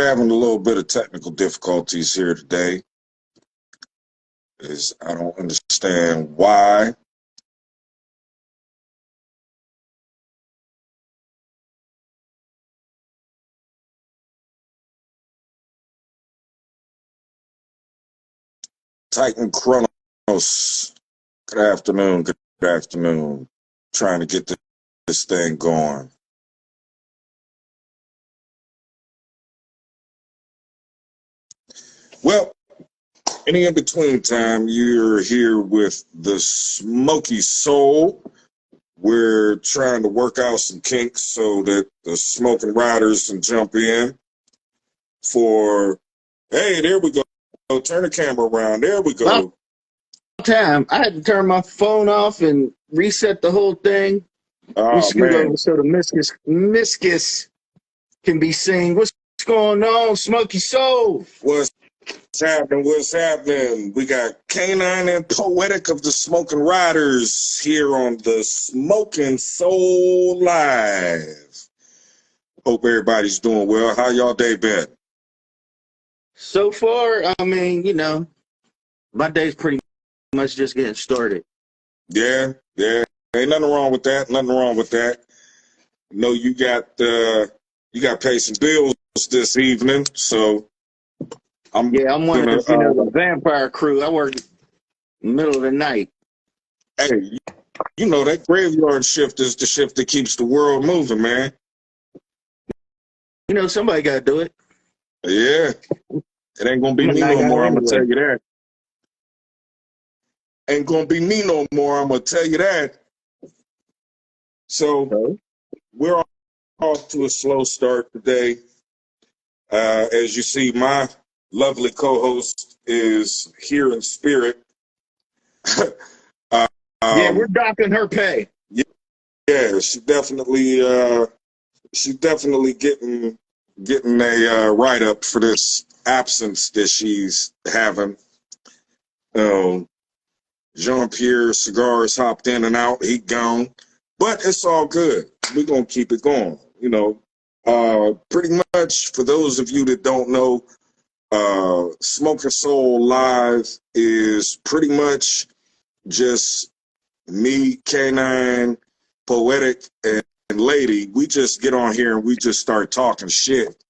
We're having a little bit of technical difficulties here today. I don't understand why. Titan Chronos. Good afternoon. Good afternoon. Trying to get this thing going. Well, any in between time, you're here with the Smokey Soule. We're trying to work out some kinks so that the Smok'n Riderz can jump in for, hey, there we go. Turn the camera around. There we go. About time. I had to turn my phone off and reset the whole thing. Oh, scoot man. over so the miscus can be seen. What's going on, Smokey Soule? What's happening? What's happening? We got Canine and Poetic of the Smok'n Riderz here on the Smok'n Soule Live. Hope everybody's doing well. How y'all day been? So far, I mean, you know, my day's pretty much just getting started. Yeah. Ain't nothing wrong with that. Nothing wrong with that. You know, you got to pay some bills this evening, so I'm one of the vampire crew. I work in the middle of the night. Hey, you know that graveyard shift is the shift that keeps the world moving, man. You know, somebody got to do it. Yeah. It ain't gonna be me no more, I'm gonna tell you that. Ain't gonna be me no more, I'm gonna tell you that. So we're off to a slow start today. As you see, my lovely co-host is here in spirit. Yeah, we're docking her pay. Yeah, she definitely getting a write-up for this absence that she's having. Jean-Pierre Cigars hopped in and out, he gone. But it's all good. We're gonna keep it going. You know, pretty much for those of you that don't know, Smok'n Soule Live is pretty much just me, Canine, Poetic, and Lady. We just get on here and we just start talking shit.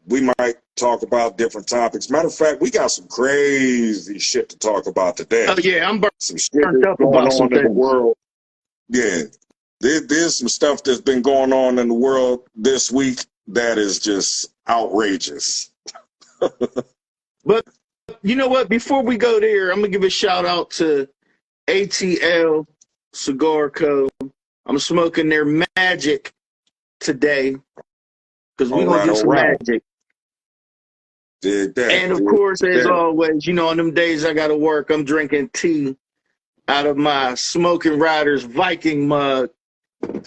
We might talk about different topics. Matter of fact, we got some crazy shit to talk about today. Oh yeah, I'm some shit that's going on in the world. Yeah, there's some stuff that's been going on in the world this week that is just outrageous. But you know what? Before we go there, I'm gonna give a shout out to ATL Cigar Co. I'm smoking their magic today because we're gonna do some magic. And of course, as always, you know, on them days I gotta work, I'm drinking tea out of my Smok'n Riderz Viking mug.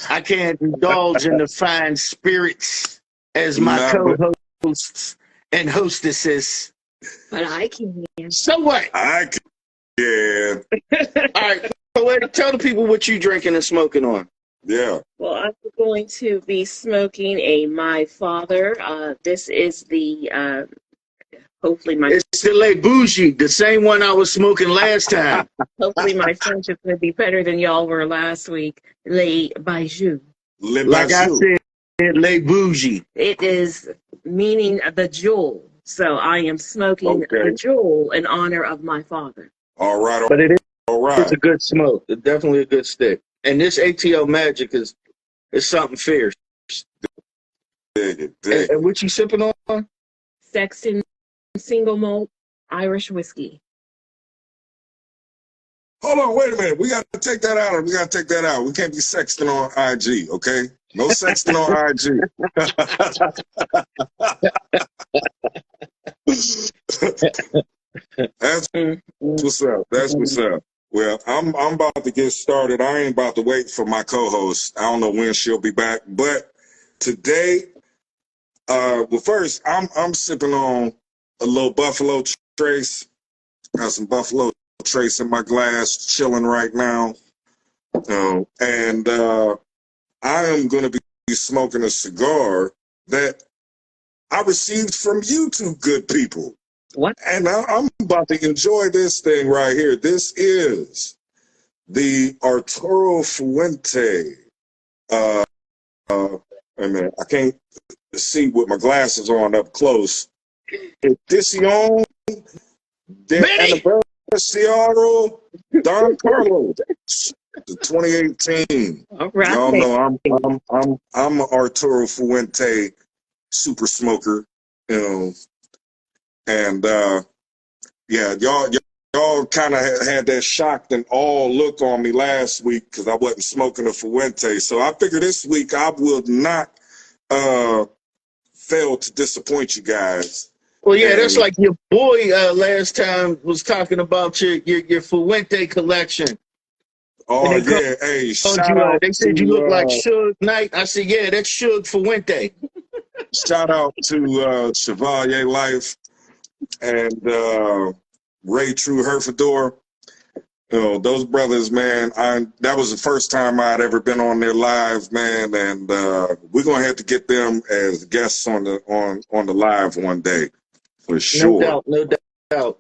I can't indulge in the fine spirits as my co-hosts and hostesses. But I can. So what? I can. All right, Poetic, tell the people what you drinking and smoking on. Yeah. Well, I'm going to be smoking a My Father. This is the hopefully my. It's the Le Bougie, the same one I was smoking last time. Hopefully my French is going to be better than y'all were last week. Le Bijou. Like I said, Le Bougie. It is meaning the jewel. So I am smoking the jewel in honor of my father. All right. But it is, all right. It's a good smoke. It's definitely a good stick. And this ATO Magic is something fierce. Dig it. And what you sipping on? Sexton single malt Irish whiskey. Hold on, wait a minute. We got to take that out. We got to take that out. We can't be sexting on IG, okay? No sexting on IG. That's what's up. That's what's up. Well, I'm about to get started. I ain't about to wait for my co-host. I don't know when she'll be back, but today, well, first I'm sipping on a little Buffalo Trace. Got some Buffalo Trace in my glass, chilling right now. And I am going to be smoking a cigar that I received from you two good people. What? And I'm about to enjoy this thing right here. This is the Arturo Fuente. Wait a minute, I can't see with my glasses on up close. Edición de Aniversario Don Carlos, the 2018. All right. Y'all know I'm an Arturo Fuente super smoker, you know, and yeah, y'all kind of had that shocked and all look on me last week because I wasn't smoking a Fuente. So I figured this week I will not fail to disappoint you guys. Well, yeah, that's like your boy last time was talking about your Fuente collection. Oh yeah, hey, shout out. They said you look like Suge Knight. I said, yeah, that's Suge Fuente. Shout out to Chevalier Life and Ray True Herfador. You know, those brothers, man, that was the first time I'd ever been on their live, man, and we're gonna have to get them as guests on the live one day, for sure. No doubt.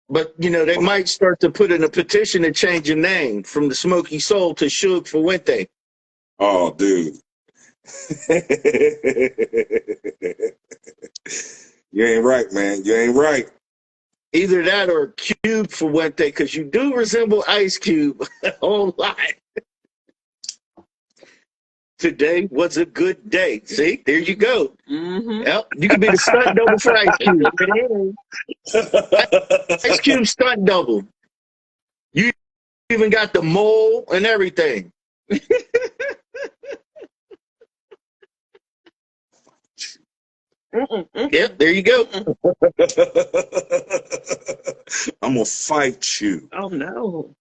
But you know, they might start to put in a petition to change your name from the Smokey Soule to Suge Fuente. Oh, dude. You ain't right, man. You ain't right. Either that or Cube Fuente, because you do resemble Ice Cube a whole lot. Today was a good day. See, there you go. Mm-hmm. Yep, you can be the stunt double for Ice Cube. Ice Cube stunt double. You even got the mole and everything. Yep, there you go. I'm gonna fight you. Oh no.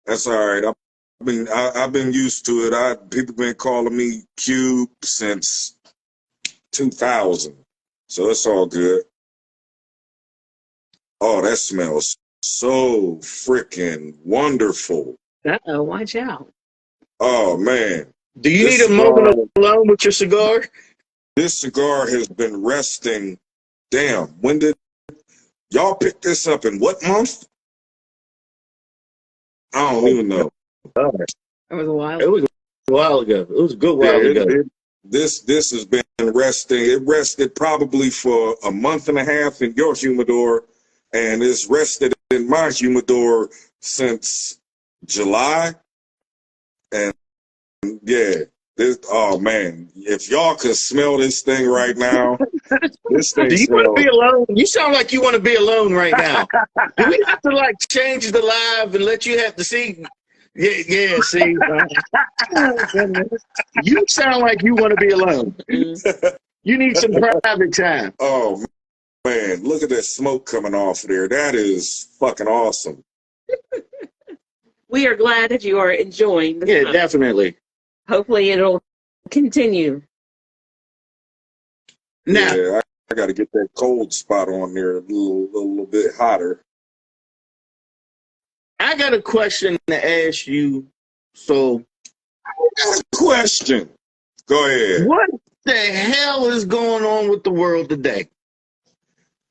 That's all right. I've been used to it. People been calling me Cube since 2000, so it's all good. Oh, that smells so freaking wonderful. Uh-oh, watch out. Oh man. Do you need a moment alone with your cigar? This cigar has been resting. Damn, when did y'all pick this up? In what month? I don't even know. It was a while. It was a while ago. It was a good while ago. This has been resting. It rested probably for a month and a half in your humidor, and it's rested in my humidor since July. And yeah. Oh man, if y'all could smell this thing right now, this thing. Do you want to be alone? You sound like you want to be alone right now. Do we have to like change the live and let you have to see? Yeah, see. You sound like you want to be alone. You need some private time. Oh man, look at that smoke coming off there. That is fucking awesome. We are glad that you are enjoying the Yeah, definitely. Hopefully it'll continue. Now, yeah, I got to get that cold spot on there a little bit hotter. I got a question to ask you. So, question. Go ahead. What the hell is going on with the world today?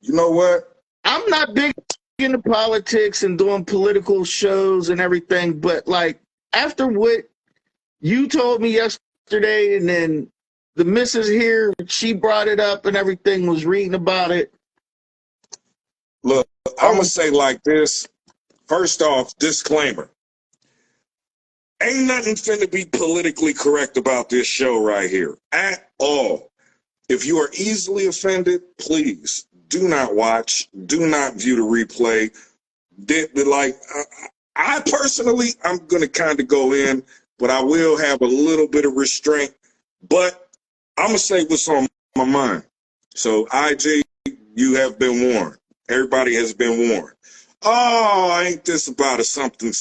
You know what? I'm not big into politics and doing political shows and everything, but like after what you told me yesterday, and then the missus here, she brought it up and everything, was reading about it. Look, I'm going to say like this. First off, disclaimer. Ain't nothing finna be politically correct about this show right here at all. If you are easily offended, please do not watch, do not view the replay. I personally, I'm going to kind of go in, but I will have a little bit of restraint. But I'm going to say what's on my mind. So, IG, you have been warned. Everybody has been warned. Oh, ain't this about a something?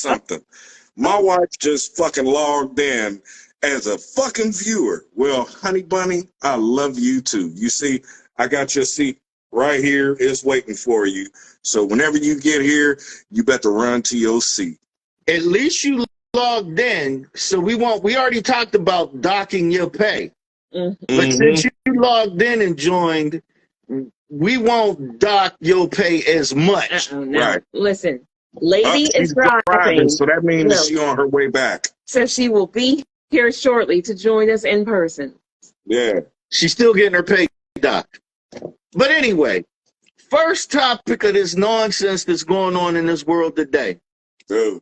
My wife just fucking logged in as a fucking viewer. Well, honey bunny, I love you too. You see, I got your seat right here. It's waiting for you. So whenever you get here, you better run to your seat. At least you logged in, so we already talked about docking your pay. But since you logged in and joined, we won't dock your pay as much. No. Right. Listen, lady is She's driving. so that means she's on her way back. So she will be here shortly to join us in person. Yeah. She's still getting her pay docked. But anyway, first topic of this nonsense that's going on in this world today. Dude.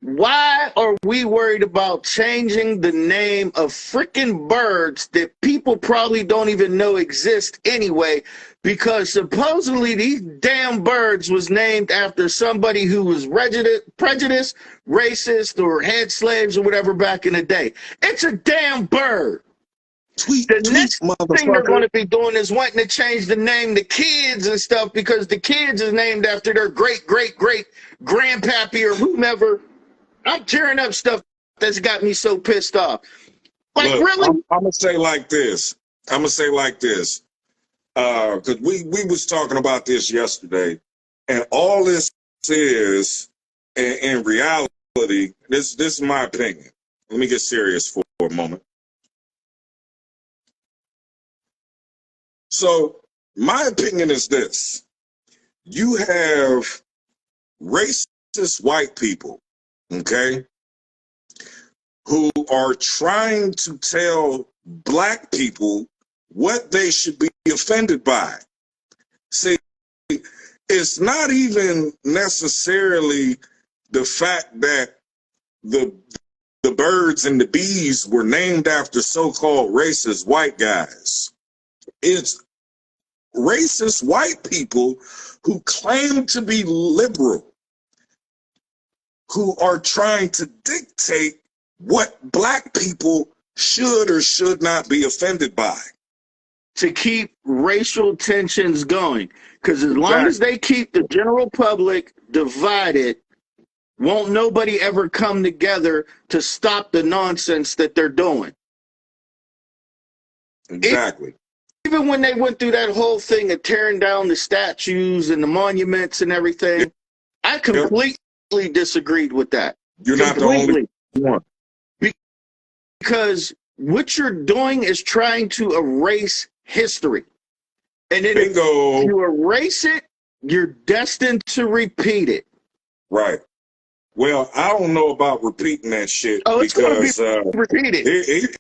Why are we worried about changing the name of freaking birds that people probably don't even know exist anyway? Because supposedly these damn birds was named after somebody who was prejudiced, racist, or had slaves or whatever back in the day. It's a damn bird. The next thing they're going to be doing is wanting to change the name to kids and stuff because the kids is named after their great grandpappy or whomever. I'm tearing up stuff that's got me so pissed off. Like, look, really? I'm gonna say like this. Because we was talking about this yesterday, and all this is, in reality, this is my opinion. Let me get serious for a moment. So, my opinion is this: you have racist white people, okay, who are trying to tell black people what they should be offended by. See, it's not even necessarily the fact that the birds and the bees were named after so-called racist white guys. It's racist white people who claim to be liberal, who are trying to dictate what black people should or should not be offended by. To keep racial tensions going. Because as long as they keep the general public divided, won't nobody ever come together to stop the nonsense that they're doing. Exactly. Even when they went through that whole thing of tearing down the statues and the monuments and everything, I completely disagreed with that. You're not the only one. Because what you're doing is trying to erase history. And then if you erase it, you're destined to repeat it. Right. Well, I don't know about repeating that shit. Oh, it's going to be repeated.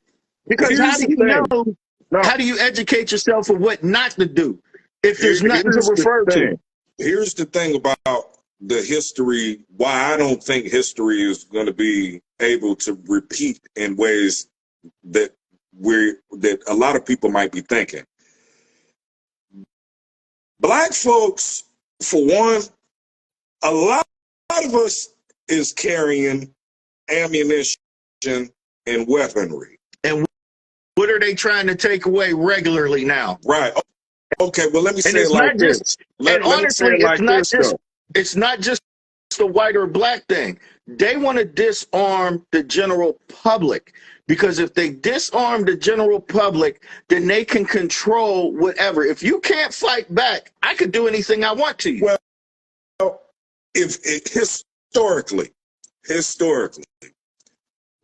Because how do you know? No. How do you educate yourself on what not to do if there's nothing to refer to? Here's the thing about the history, why I don't think history is going to be able to repeat in ways that a lot of people might be thinking. Black folks, for one, a lot of us is carrying ammunition and weaponry. And what are they trying to take away regularly now? Right. Okay, well, let me say it like this. And honestly, it's not just a white or black thing. They want to disarm the general public. Because if they disarm the general public, then they can control whatever. If you can't fight back, I could do anything I want to you. Well, historically,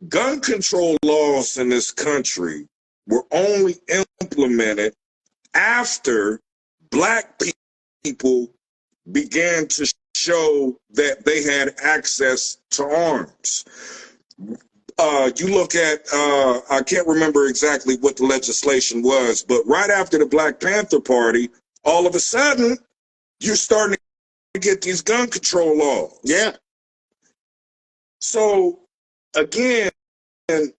gun control laws in this country were only implemented after black people began to show that they had access to arms. You look at, I can't remember exactly what the legislation was, but right after the Black Panther Party, all of a sudden, you're starting to get these gun control laws. Yeah. So, again, in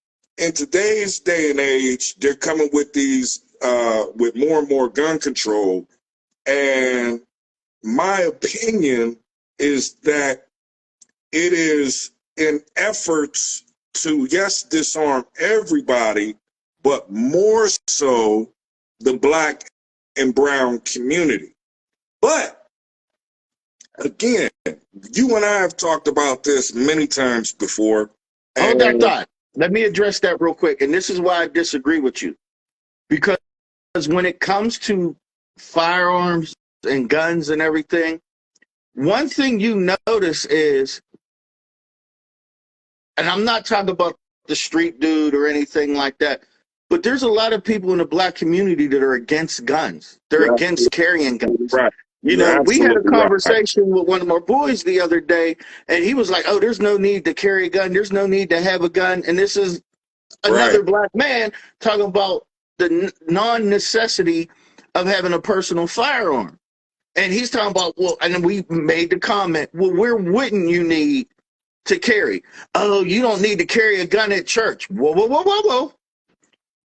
today's day and age, they're coming with these, with more and more gun control. And my opinion is that it is in efforts to, yes, disarm everybody, but more so the black and brown community. But again, you and I have talked about this many times before. Hold that thought. Let me address that real quick. And this is why I disagree with you. Because when it comes to firearms and guns and everything, one thing you notice is, and I'm not talking about the street dude or anything like that, But there's a lot of people in the black community that are against guns. They're against carrying guns. Right. You know, we had a conversation with one of my boys the other day, and he was like, "Oh, there's no need to carry a gun. There's no need to have a gun." And this is another black man talking about the non-necessity of having a personal firearm. And he's talking about, well, and we made the comment, well, where wouldn't you need to carry? Oh, you don't need to carry a gun at church. Whoa, whoa, whoa, whoa, whoa.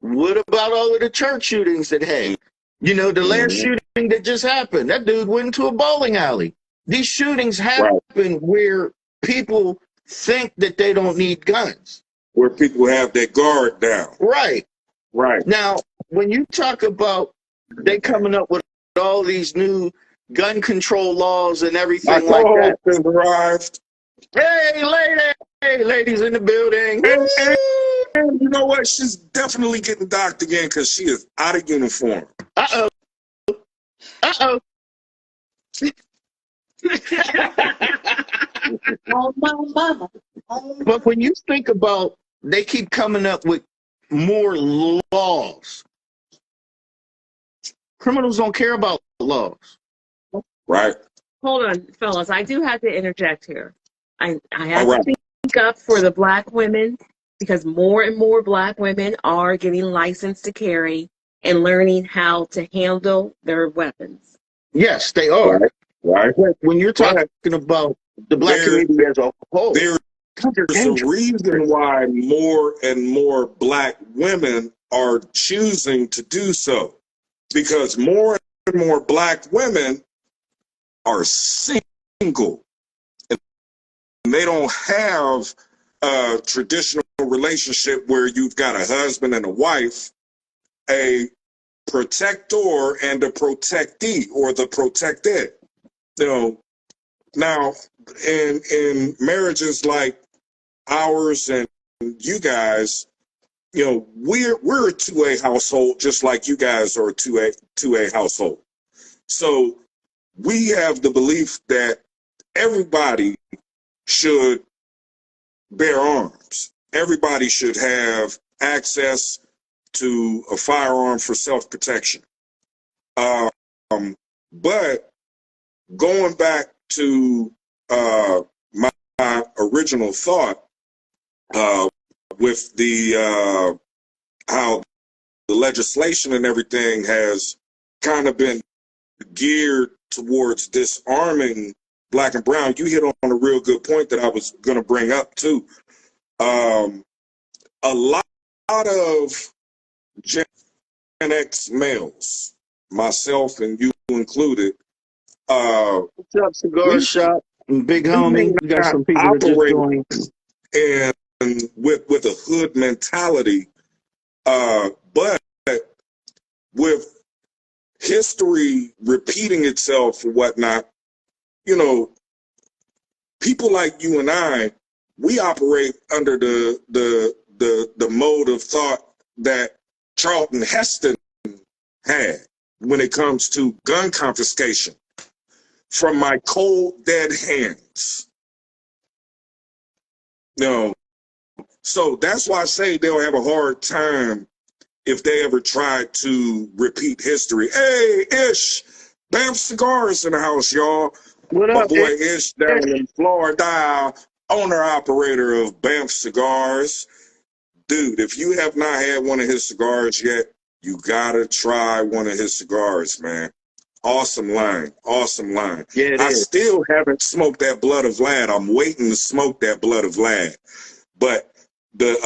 What about all of the church shootings that had? You know, the last shooting that just happened, that dude went into a bowling alley. These shootings happen where people think that they don't need guns. Where people have their guard down. Right. Right. Now, when you talk about they coming up with all these new gun control laws and everything like that. Has arrived. Hey, ladies in the building. And you know what? She's definitely getting docked again because she is out of uniform. Uh-oh. Oh, my mama. Oh, But when you think about, they keep coming up with more laws. Criminals don't care about laws. Right. Hold on, fellas. I do have to interject here. I have to speak up for the black women because more and more black women are getting licensed to carry and learning how to handle their weapons. Yes, they are. Right. But when you're talking about the black community as a whole, there's a reason why more and more black women are choosing to do so. Because more and more black women are single. And they don't have a traditional relationship where you've got a husband and a wife, a protector and a protectee, or the protected. You know, now in marriages like ours and you guys, you know, we're a 2A household, just like you guys are a 2A household. So we have the belief that everybody should bear arms. Everybody should have access to a firearm for self-protection. But going back to my original thought, with the how the legislation and everything has kind of been geared towards disarming black and brown, you hit on a real good point that I was going to bring up too. A lot of Gen X males, myself and you included, what's up, cigar shop and big homie? We got some people that just joined. And with a hood mentality, but with history repeating itself and whatnot, you know, people like you and I, we operate under the mode of thought that Charlton Heston had when it comes to gun confiscation. From my cold, dead hands. No. So that's why I say they'll have a hard time if they ever try to repeat history. Hey, Ish, Bam Cigars in the house, y'all. What My up, boy Ish down in Florida, owner-operator of Bam Cigars. Dude, if you have not had one of his cigars yet, you gotta try one of his cigars, man. Awesome line. Awesome line. Yeah, I still haven't smoked that Blood of Vlad. I'm waiting to smoke that Blood of Vlad. But the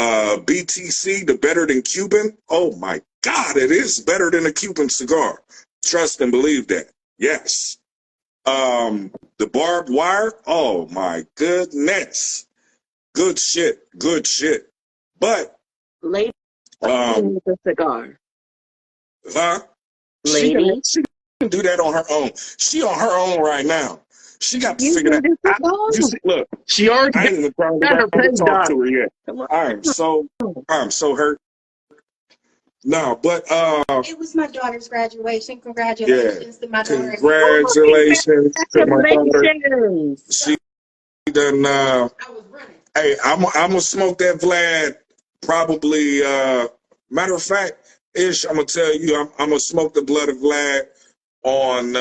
BTC, the Better Than Cuban, oh my God, it is better than a Cuban cigar. Trust and believe that. Yes. The Barbed Wire, oh my goodness. Good shit. Good shit. But Lady with a cigar. huh? Lady. She can do that on her own. She on her own right now. She got to figure that out. You see, look, she already I ain't even trying to talk to her yet. I'm so hurt. No, but it was my daughter's graduation. Congratulations to my daughter. Congratulations to my daughter. She done. I was running. Hey, I'm gonna smoke that Vlad probably Matter of fact, Ish, I'm gonna tell you, I'm gonna smoke the blood of Vlad on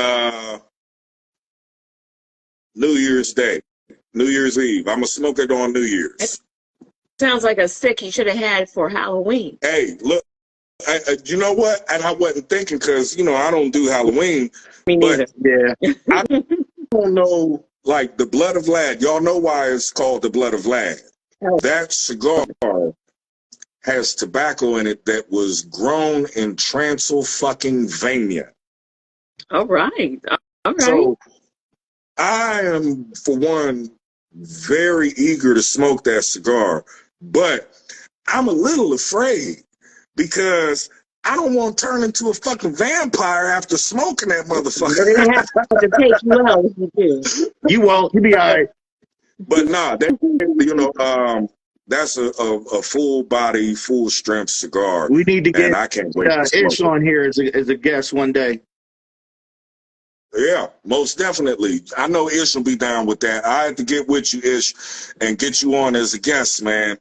New Year's Day, New Year's Eve. I'm gonna smoke it on New Year's. Sounds like a stick you should have had for Halloween. Hey, look, you know what? And I wasn't thinking because I don't do Halloween. Me neither. Yeah. I don't know, like the blood of Vlad. Y'all know why it's called the blood of Vlad. Oh. That cigar has tobacco in it that was grown in Transylvania. All right. All right. So I am, for one, very eager to smoke that cigar, but I'm a little afraid because I don't want to turn into a fucking vampire after smoking that motherfucker. They're gonna have to take you out if you do. You won't. You'll be all right. But nah, that's a full body, full strength cigar. We need to get I can't wait to smoke Ish on here as a guest one day. Yeah, most definitely. I know Ish will be down with that. I had to get with you, Ish, and get you on as a guest, man.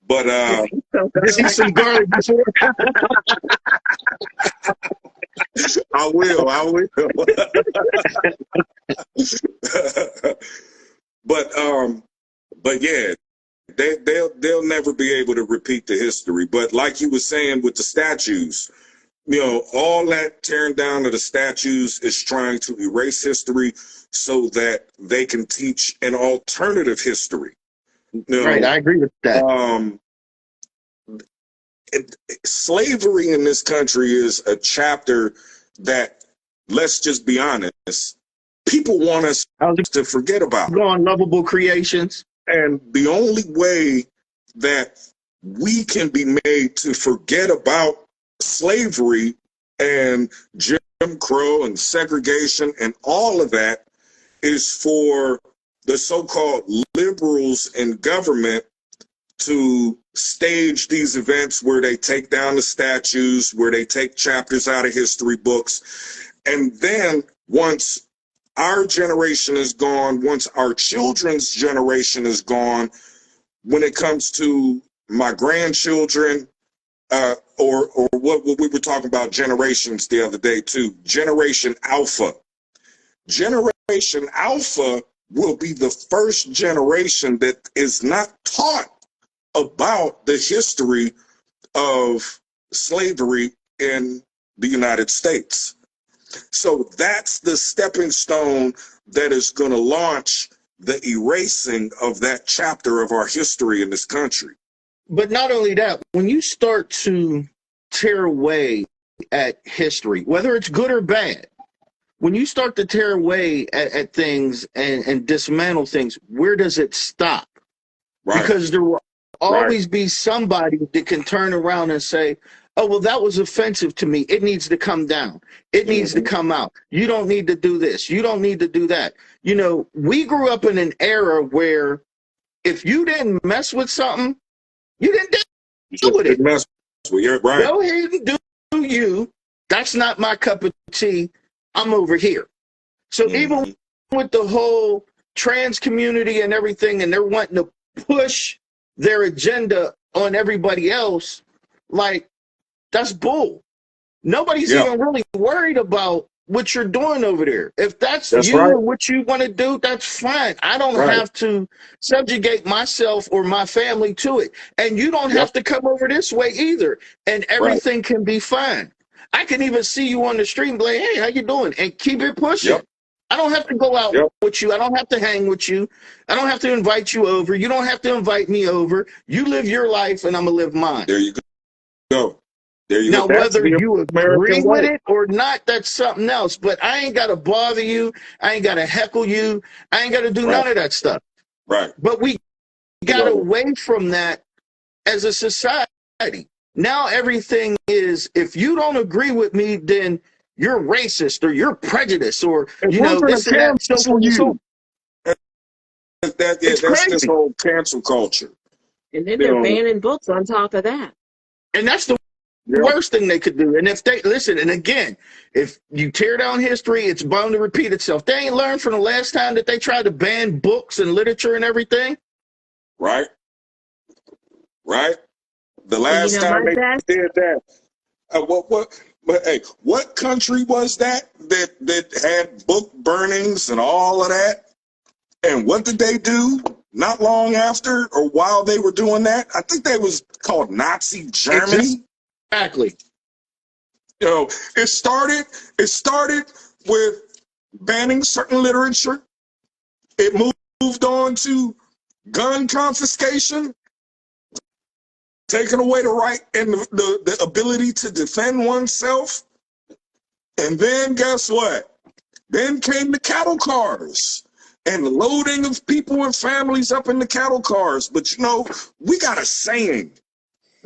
But Just eat some garlic before. I will. But yeah, they'll never be able to repeat the history. But like you were saying with the statues, all that tearing down of the statues is trying to erase history so that they can teach an alternative history. Right, I agree with that. Slavery in this country is a chapter that, let's just be honest, people want us to forget about. On lovable creations. And the only way that we can be made to forget about slavery and Jim Crow and segregation and all of that is for the so-called liberals in government to stage these events where they take down the statues, where they take chapters out of history books. And then once our generation is gone, once our children's generation is gone, when it comes to my grandchildren, or what we were talking about generations the other day too, Generation Alpha. Generation Alpha will be the first generation that is not taught about the history of slavery in the United States. So that's the stepping stone that is going to launch the erasing of that chapter of our history in this country. But not only that, when you start to tear away at history, whether it's good or bad, when you start to tear away at things and dismantle things, where does it stop? Right. Because there will always be somebody that can turn around and say, oh, well, that was offensive to me. It needs to come down. It needs to come out. You don't need to do this. You don't need to do that. We grew up in an era where if you didn't mess with something, you didn't deal with it. Mess with it, right. Go ahead and do you. That's not my cup of tea. I'm over here. So even with the whole trans community and everything, and they're wanting to push their agenda on everybody else, like, that's bull. Nobody's even really worried about what you're doing over there. If that's you and what you want to do, that's fine. I don't have to subjugate myself or my family to it. And you don't have to come over this way either. And everything can be fine. I can even see you on the street and be like, hey, how you doing? And keep it pushing. I don't have to go out with you. I don't have to hang with you. I don't have to invite you over. You don't have to invite me over. You live your life and I'm going to live mine. There you go. Now, whether you agree with it or not, that's something else. But I ain't got to bother you. I ain't got to heckle you. I ain't got to do none of that stuff. Right. But we got away from that as a society. Now everything is, if you don't agree with me, then you're racist or you're prejudiced or, this and that. That's this whole cancel culture. And then they're banning books on top of that. And that's the worst thing they could do. And if they listen, and again, if you tear down history, it's bound to repeat itself. They ain't learned from the last time that they tried to ban books and literature and everything. Right. The And last time my they best did that, but hey, what country was that had book burnings and all of that? And what did they do not long after or while they were doing that? I think they was called Nazi Germany. Exactly. You know, it started with banning certain literature. It moved on to gun confiscation, taking away the right and the ability to defend oneself. And then guess what? Then came the cattle cars and the loading of people and families up in the cattle cars. But you know, we got a saying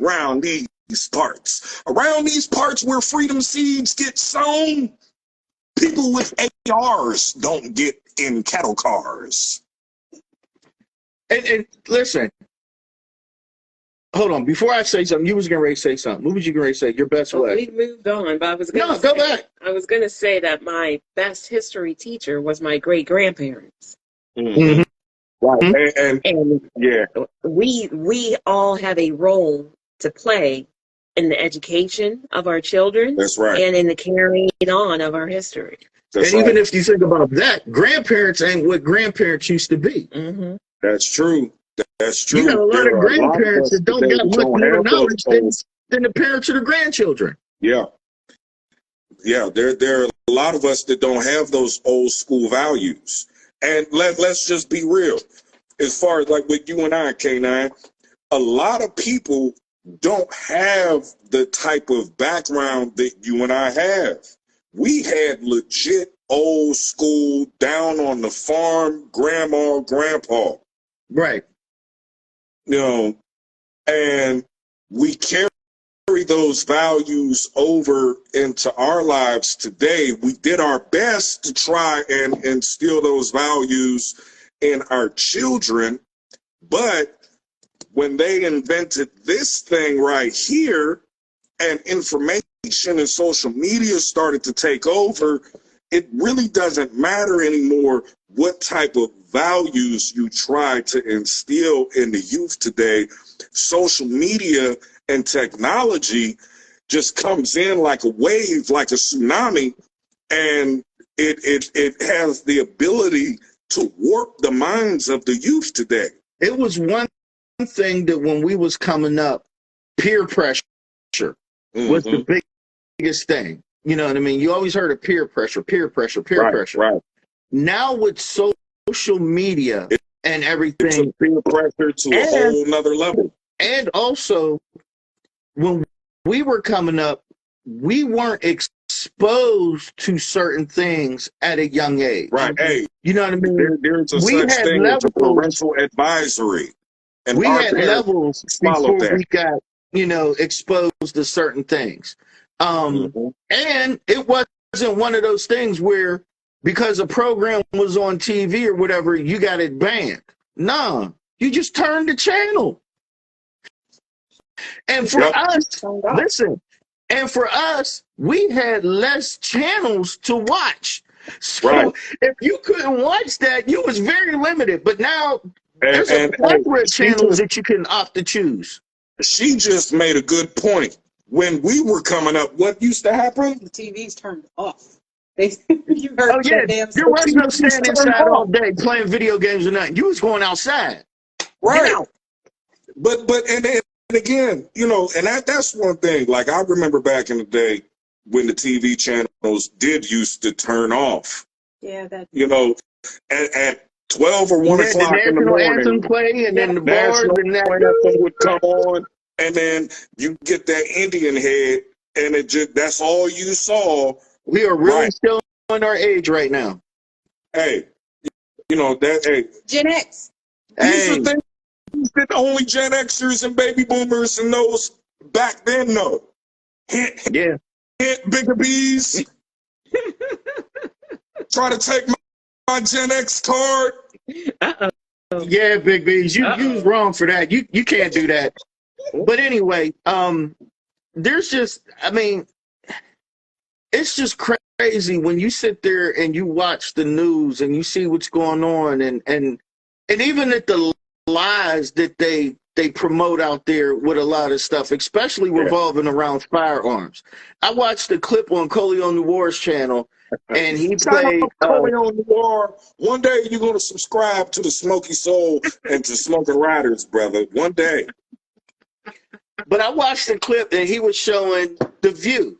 around these parts. Around these parts where freedom seeds get sown, people with ARs don't get in cattle cars. And listen, hold on. Before I say something, you was getting ready to say something. What was you getting ready to say? Your best way. We moved on, but I was going No, go back. I was going to say that my best history teacher was my great grandparents. Mm-hmm. Right. And yeah, we all have a role to play in the education of our children. That's right. And in the carrying on of our history. That's and right. even if you think about that, grandparents ain't what grandparents used to be. Mm-hmm. That's true. That's true. You got a lot of grandparents that don't got much more knowledge than the parents of the grandchildren. Yeah. Yeah, there are a lot of us that don't have those old school values. And let's just be real. As far as like with you and I, K9, a lot of people don't have the type of background that you and I have. We had legit old school, down on the farm, grandma, grandpa. Right. You know, and we carry those values over into our lives today. We did our best to try and instill those values in our children, but when they invented this thing right here and information and social media started to take over, it really doesn't matter anymore what type of values you try to instill in the youth today. Social media and technology just comes in like a wave, like a tsunami, and it has the ability to warp the minds of the youth today. It was one thing that when we was coming up, peer pressure was the biggest thing. You know what I mean? You always heard of peer pressure. Right. Now with social media and everything, it's peer pressure to a whole nother level. And also, when we were coming up, we weren't exposed to certain things at a young age. Right. Hey, you know what I mean? There's a such thing as a parental advisory. And we had levels before we got, exposed to certain things. And it wasn't one of those things where because a program was on TV or whatever, you got it banned. Nah, you just turned the channel. And for us, listen, and for us, we had less channels to watch. So if you couldn't watch that, you was very limited. But now there's a plethora of channels that you can opt to choose. She just made a good point. When we were coming up, what used to happen? The TV's turned off. You heard there was no standing inside all day playing video games or nothing. You was going outside. Right. But and again, and that's one thing. Like I remember back in the day when the TV channels did used to turn off. Yeah, that. At 12 or 1 o'clock in the morning, anthem play, and then the bars and that anthem would come on, and then you get that Indian head, and that's all you saw. We are really still on our age right now. Hey, Gen X. These are things that only Gen Xers and baby boomers and those back then know. Hint, bigger bees. Try to take my Gen X card. Yeah, Big B's. You was wrong for that. You can't do that. But anyway, there's just, it's just crazy when you sit there and you watch the news and you see what's going on, and even at the lies that they promote out there with a lot of stuff, especially revolving around firearms. I watched a clip on Coley Noir's channel, and he played Coley Noir. One day you're gonna subscribe to the Smokey Soule and to Smokin' Riderz, brother. One day. But I watched the clip, and he was showing The View,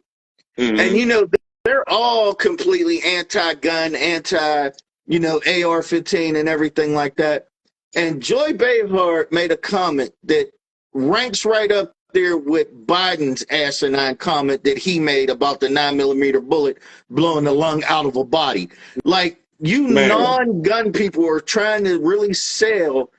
and you know they're all completely anti-gun, anti, you know, AR-15 and everything like that. And Joy Behar made a comment that ranks right up there with Biden's asinine comment that he made about the 9mm bullet blowing the lung out of a body. Like, you non-gun people are trying to really sell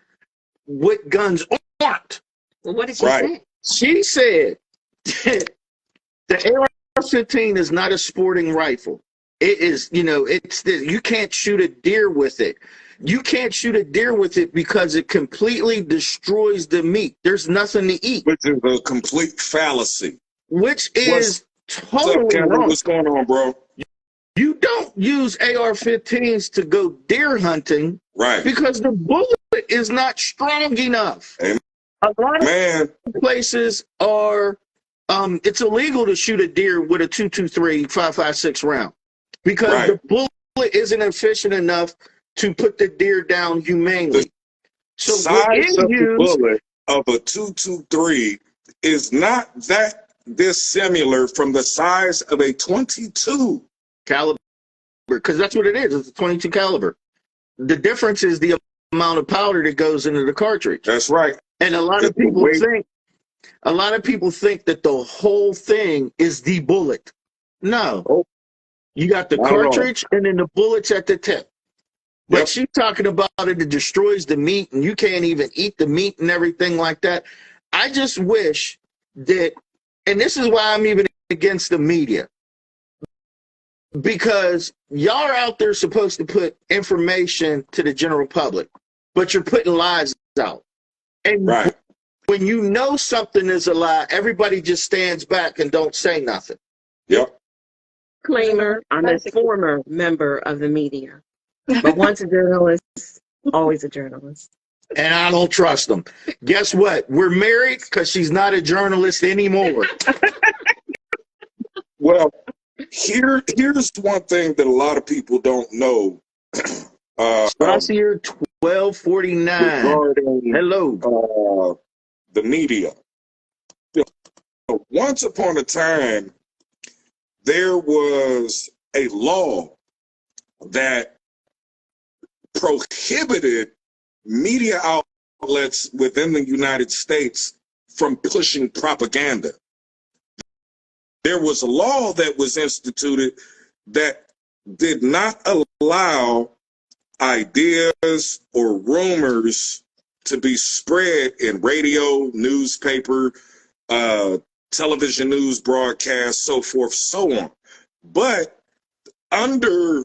what guns aren't. Well, what did she say? She said the AR-15 is not a sporting rifle. It is, you know, you can't shoot a deer with it. You can't shoot a deer with it because it completely destroys the meat. There's nothing to eat. Which is a complete fallacy. Which is totally wrong. What's going on, bro? You don't use AR-15s to go deer hunting, right? Because the bullet is not strong enough. Amen. A lot of places are, it's illegal to shoot a deer with a 223 5.56 round because the bullet isn't efficient enough to put the deer down humanely. The size of the bullet of a 223 is not that dissimilar from the size of a 22 caliber, because that's what it is. It's a 22 caliber. The difference is the amount of powder that goes into the cartridge. That's right. And a lot of people think that the whole thing is the bullet. No. You got the cartridge and then the bullets at the tip. But she's talking about it destroys the meat and you can't even eat the meat and everything like that. I just wish that, and this is why I'm even against the media, because y'all are out there supposed to put information to the general public, but you're putting lies out. And when you know something is a lie, everybody just stands back and don't say nothing. Disclaimer, I'm a former member of the media. But once a journalist, always a journalist. And I don't trust them. Guess what? We're married because she's not a journalist anymore. Well, here's one thing that a lot of people don't know. Spicy here, 1249. Hello. The media. Once upon a time, there was a law that prohibited media outlets within the United States from pushing propaganda. There was a law that was instituted that did not allow ideas or rumors to be spread in radio, newspaper, television news broadcasts, so forth, so on. But under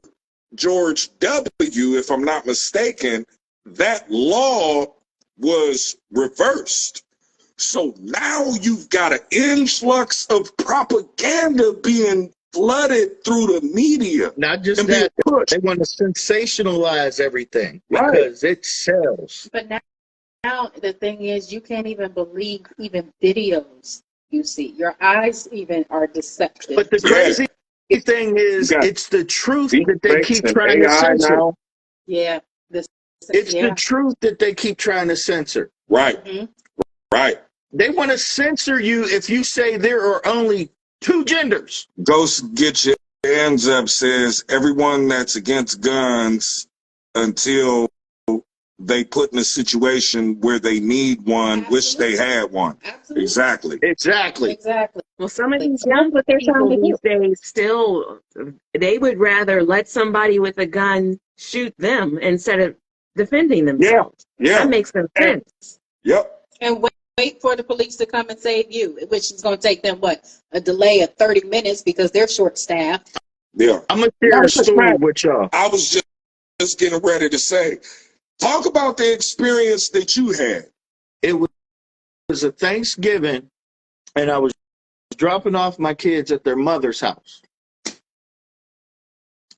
George W., if I'm not mistaken, that law was reversed. So now you've got an influx of propaganda being flooded through the media. Not just that, they want to sensationalize everything because it sells. But now the thing is, you can't even believe even videos you see. Your eyes even are deceptive. But the crazy thing is, it's the truth that they keep trying to censor. Now. Yeah. It's the truth that they keep trying to censor. Right. They want to censor you if you say there are only 2 genders. Ghost Get Your Hands Up says everyone that's against guns until they put in a situation where they need one, wish they had one. Absolutely. Exactly. Well, some of these young people these days still, they would rather let somebody with a gun shoot them instead of defending themselves. That makes some sense. And wait for the police to come and save you, which is going to take them, a delay of 30 minutes because they're short-staffed. I'm going to share a story with y'all. I was just getting ready to say, talk about the experience that you had. It was a Thanksgiving, and I was dropping off my kids at their mother's house.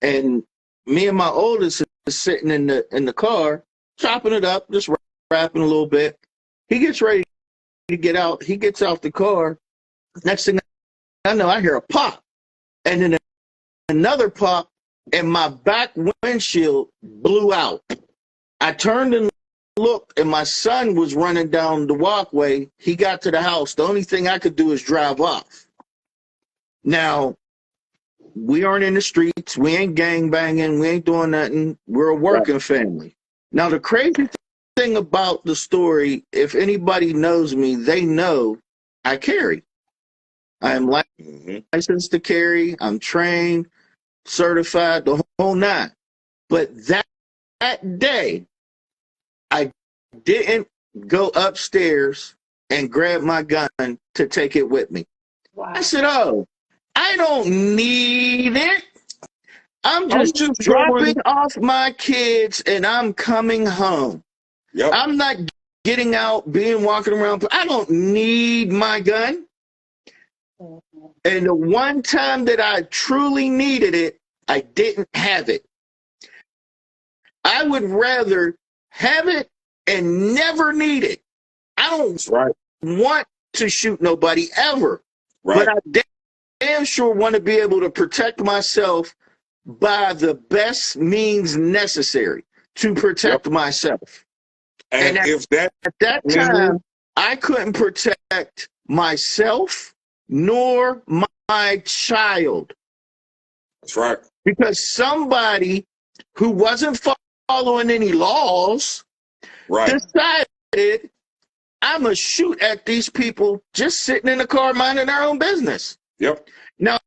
And me and my oldest is sitting in the car, chopping it up, just rapping a little bit. He gets ready to get out. He gets out the car. Next thing I know, I hear a pop. And then another pop, and my back windshield blew out. I turned and looked, and my son was running down the walkway. He got to the house. The only thing I could do is drive off. Now, we aren't in the streets. We ain't gang banging. We ain't doing nothing. We're a working family. Now, the crazy thing about the story, if anybody knows me, they know I carry. I am licensed to carry. I'm trained, certified, the whole nine. But that day, I didn't go upstairs and grab my gun to take it with me. Wow. I said, oh, I don't need it. I'm just dropping off my kids and I'm coming home. Yep. I'm not getting out, walking around. I don't need my gun. And the one time that I truly needed it, I didn't have it. I would rather have it and never need it. I don't want to shoot nobody ever. But I damn sure want to be able to protect myself by the best means necessary to protect myself. And at that time, I couldn't protect myself nor my child. That's right. Because somebody who wasn't following any laws decided, I'm going to shoot at these people just sitting in the car minding their own business. Yep. Now,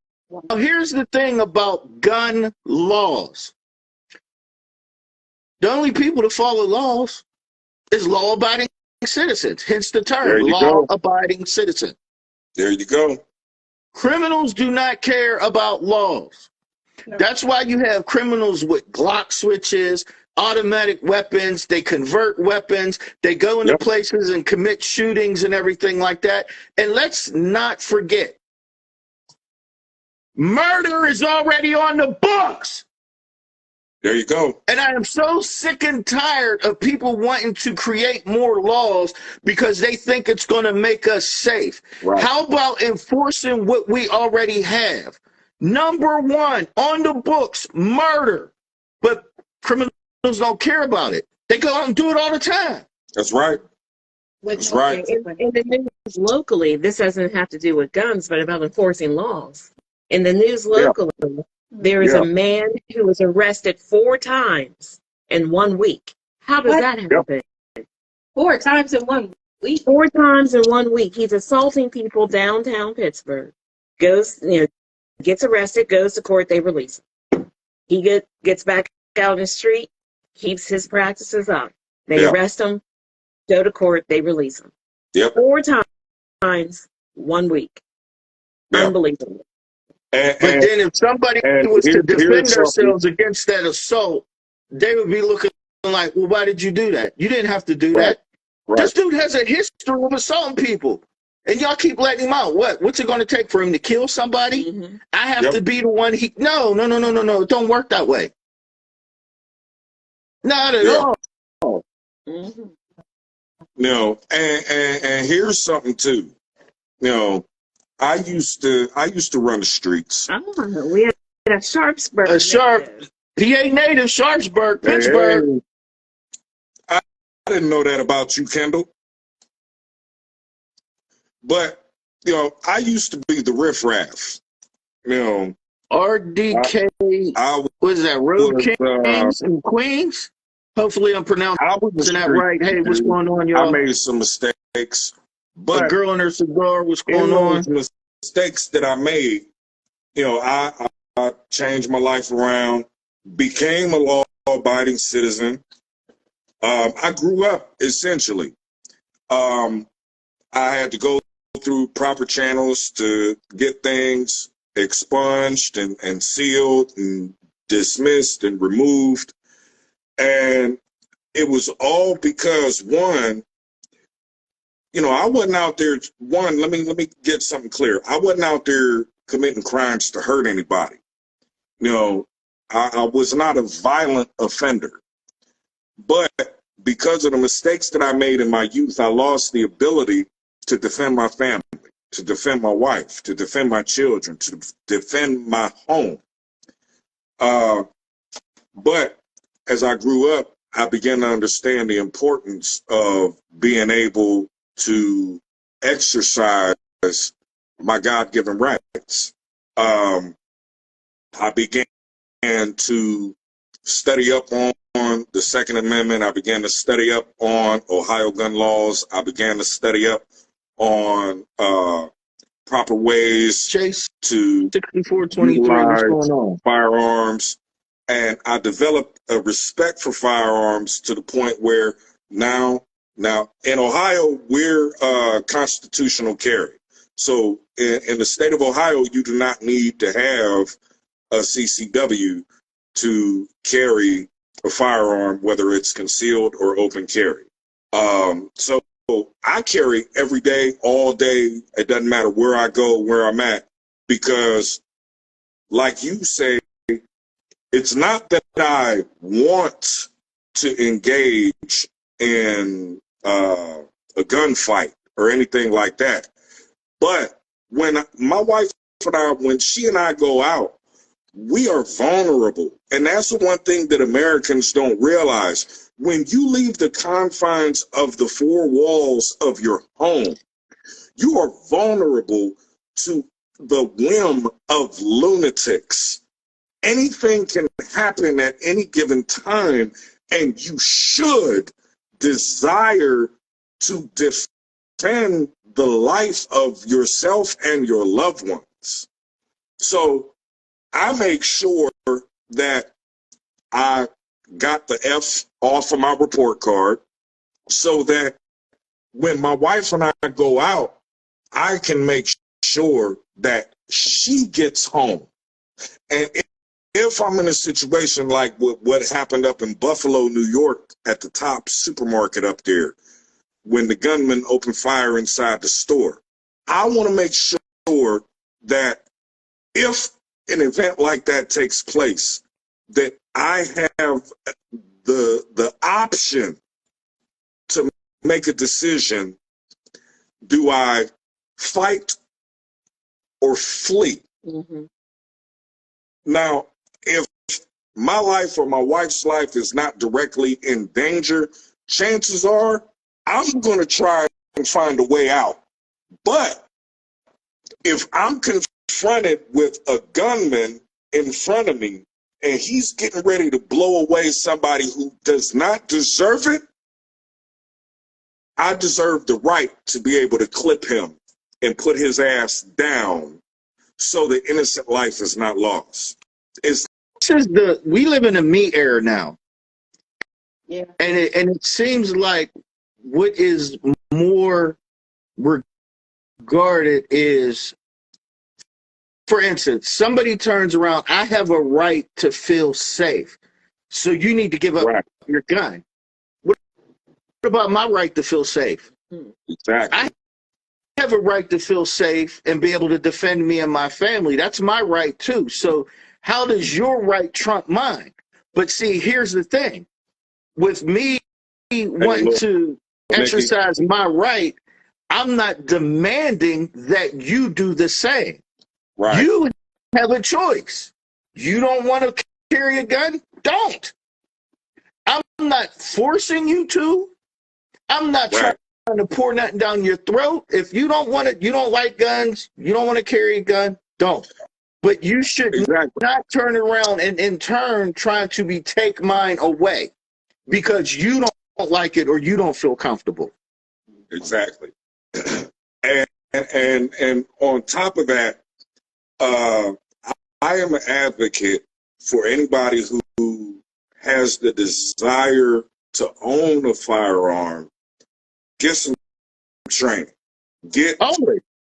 here's the thing about gun laws. The only people that follow laws is law-abiding citizens, hence the term, law-abiding citizen. There you go. Criminals do not care about laws. No. That's why you have criminals with Glock switches, automatic weapons, they convert weapons, they go into places and commit shootings and everything like that. And let's not forget, murder is already on the books. There you go. And I am so sick and tired of people wanting to create more laws because they think it's going to make us safe. Right. How about enforcing what we already have? Number one, on the books, murder. But criminals don't care about it. They go out and do it all the time. That's right. That's right. In the news locally, this doesn't have to do with guns, but about enforcing laws. In the news locally, there is a man who was arrested 4 times in 1 week. How does that happen? 4 times in 1 week? 4 times in 1 week. He's assaulting people downtown Pittsburgh. Goes, gets arrested, goes to court, they release him. He gets back out in the street, keeps his practices up. They arrest him, go to court, they release him. 4 times 1 week. Unbelievable. But then if somebody was to defend themselves against that assault, they would be looking like, well, why did you do that? You didn't have to do that. This dude has a history of assaulting people. And y'all keep letting him out. What's it going to take for him to kill somebody? I have to be the one No. It don't work that way. Not at all. No, and here's something too. I used to run the streets. Oh, we had a Sharpsburg. PA native, Sharpsburg, Pittsburgh. I didn't know that about you, Kendall. But I used to be the riffraff. RDK. What is that? Road Kings and Queens. Hopefully, I'm pronouncing that right. Hey, what's going on, y'all? I made some mistakes. But a girl and her cigar, what's going on? Mistakes that I made, I changed my life around, became a law-abiding citizen. I grew up, essentially. I had to go through proper channels to get things expunged and sealed and dismissed and removed. And it was all because, one, I wasn't out there. One, let me get something clear. I wasn't out there committing crimes to hurt anybody. I was not a violent offender. But because of the mistakes that I made in my youth, I lost the ability to defend my family, to defend my wife, to defend my children, to defend my home. But as I grew up, I began to understand the importance of being able to exercise my God-given rights. I began to study up on the Second Amendment. I began to study up on Ohio gun laws. I began to study up on proper ways Chase, to 6423, what's going utilize on? firearms. And I developed a respect for firearms to the point where now in Ohio, we're constitutional carry. So in the state of Ohio, you do not need to have a CCW to carry a firearm, whether it's concealed or open carry. So I carry every day, all day. It doesn't matter where I go, where I'm at, because like you say, it's not that I want to engage in a gunfight or anything like that. But when my wife and I, when she and I go out, we are vulnerable. And that's the one thing that Americans don't realize. When you leave the confines of the four walls of your home, you are vulnerable to the whim of lunatics. Anything can happen at any given time, and you should desire to defend the life of yourself and your loved ones. So I make sure that I got the F off of my report card so that when my wife and I go out, I can make sure that she gets home. And if I'm in a situation like what happened up in Buffalo, New York, at the Top supermarket up there, when the gunman opened fire inside the store, I want to make sure that if an event like that takes place, that I have the option to make a decision. Do I fight or flee? Mm-hmm. Now, if my life or my wife's life is not directly in danger, chances are I'm going to try and find a way out. But if I'm confronted with a gunman in front of me and he's getting ready to blow away somebody who does not deserve it, I deserve the right to be able to clip him and put his ass down so the innocent life is not lost. We live in a me era now. Yeah. And it seems like what is more regarded is, for instance, somebody turns around, I have a right to feel safe. So you need to give up your gun. What about my right to feel safe? Exactly. I have a right to feel safe and be able to defend me and my family. That's my right too. So how does your right trump mine? But see, here's the thing. With me wanting to exercise my right, I'm not demanding that you do the same. Right. You have a choice. You don't want to carry a gun? Don't. I'm not forcing you to. I'm not trying to pour nothing down your throat. If you don't want it, you don't like guns, you don't want to carry a gun, don't. But you should not turn around and in turn trying to take mine away because you don't like it or you don't feel comfortable. Exactly. And on top of that, I am an advocate for anybody who has the desire to own a firearm. Get some training. Get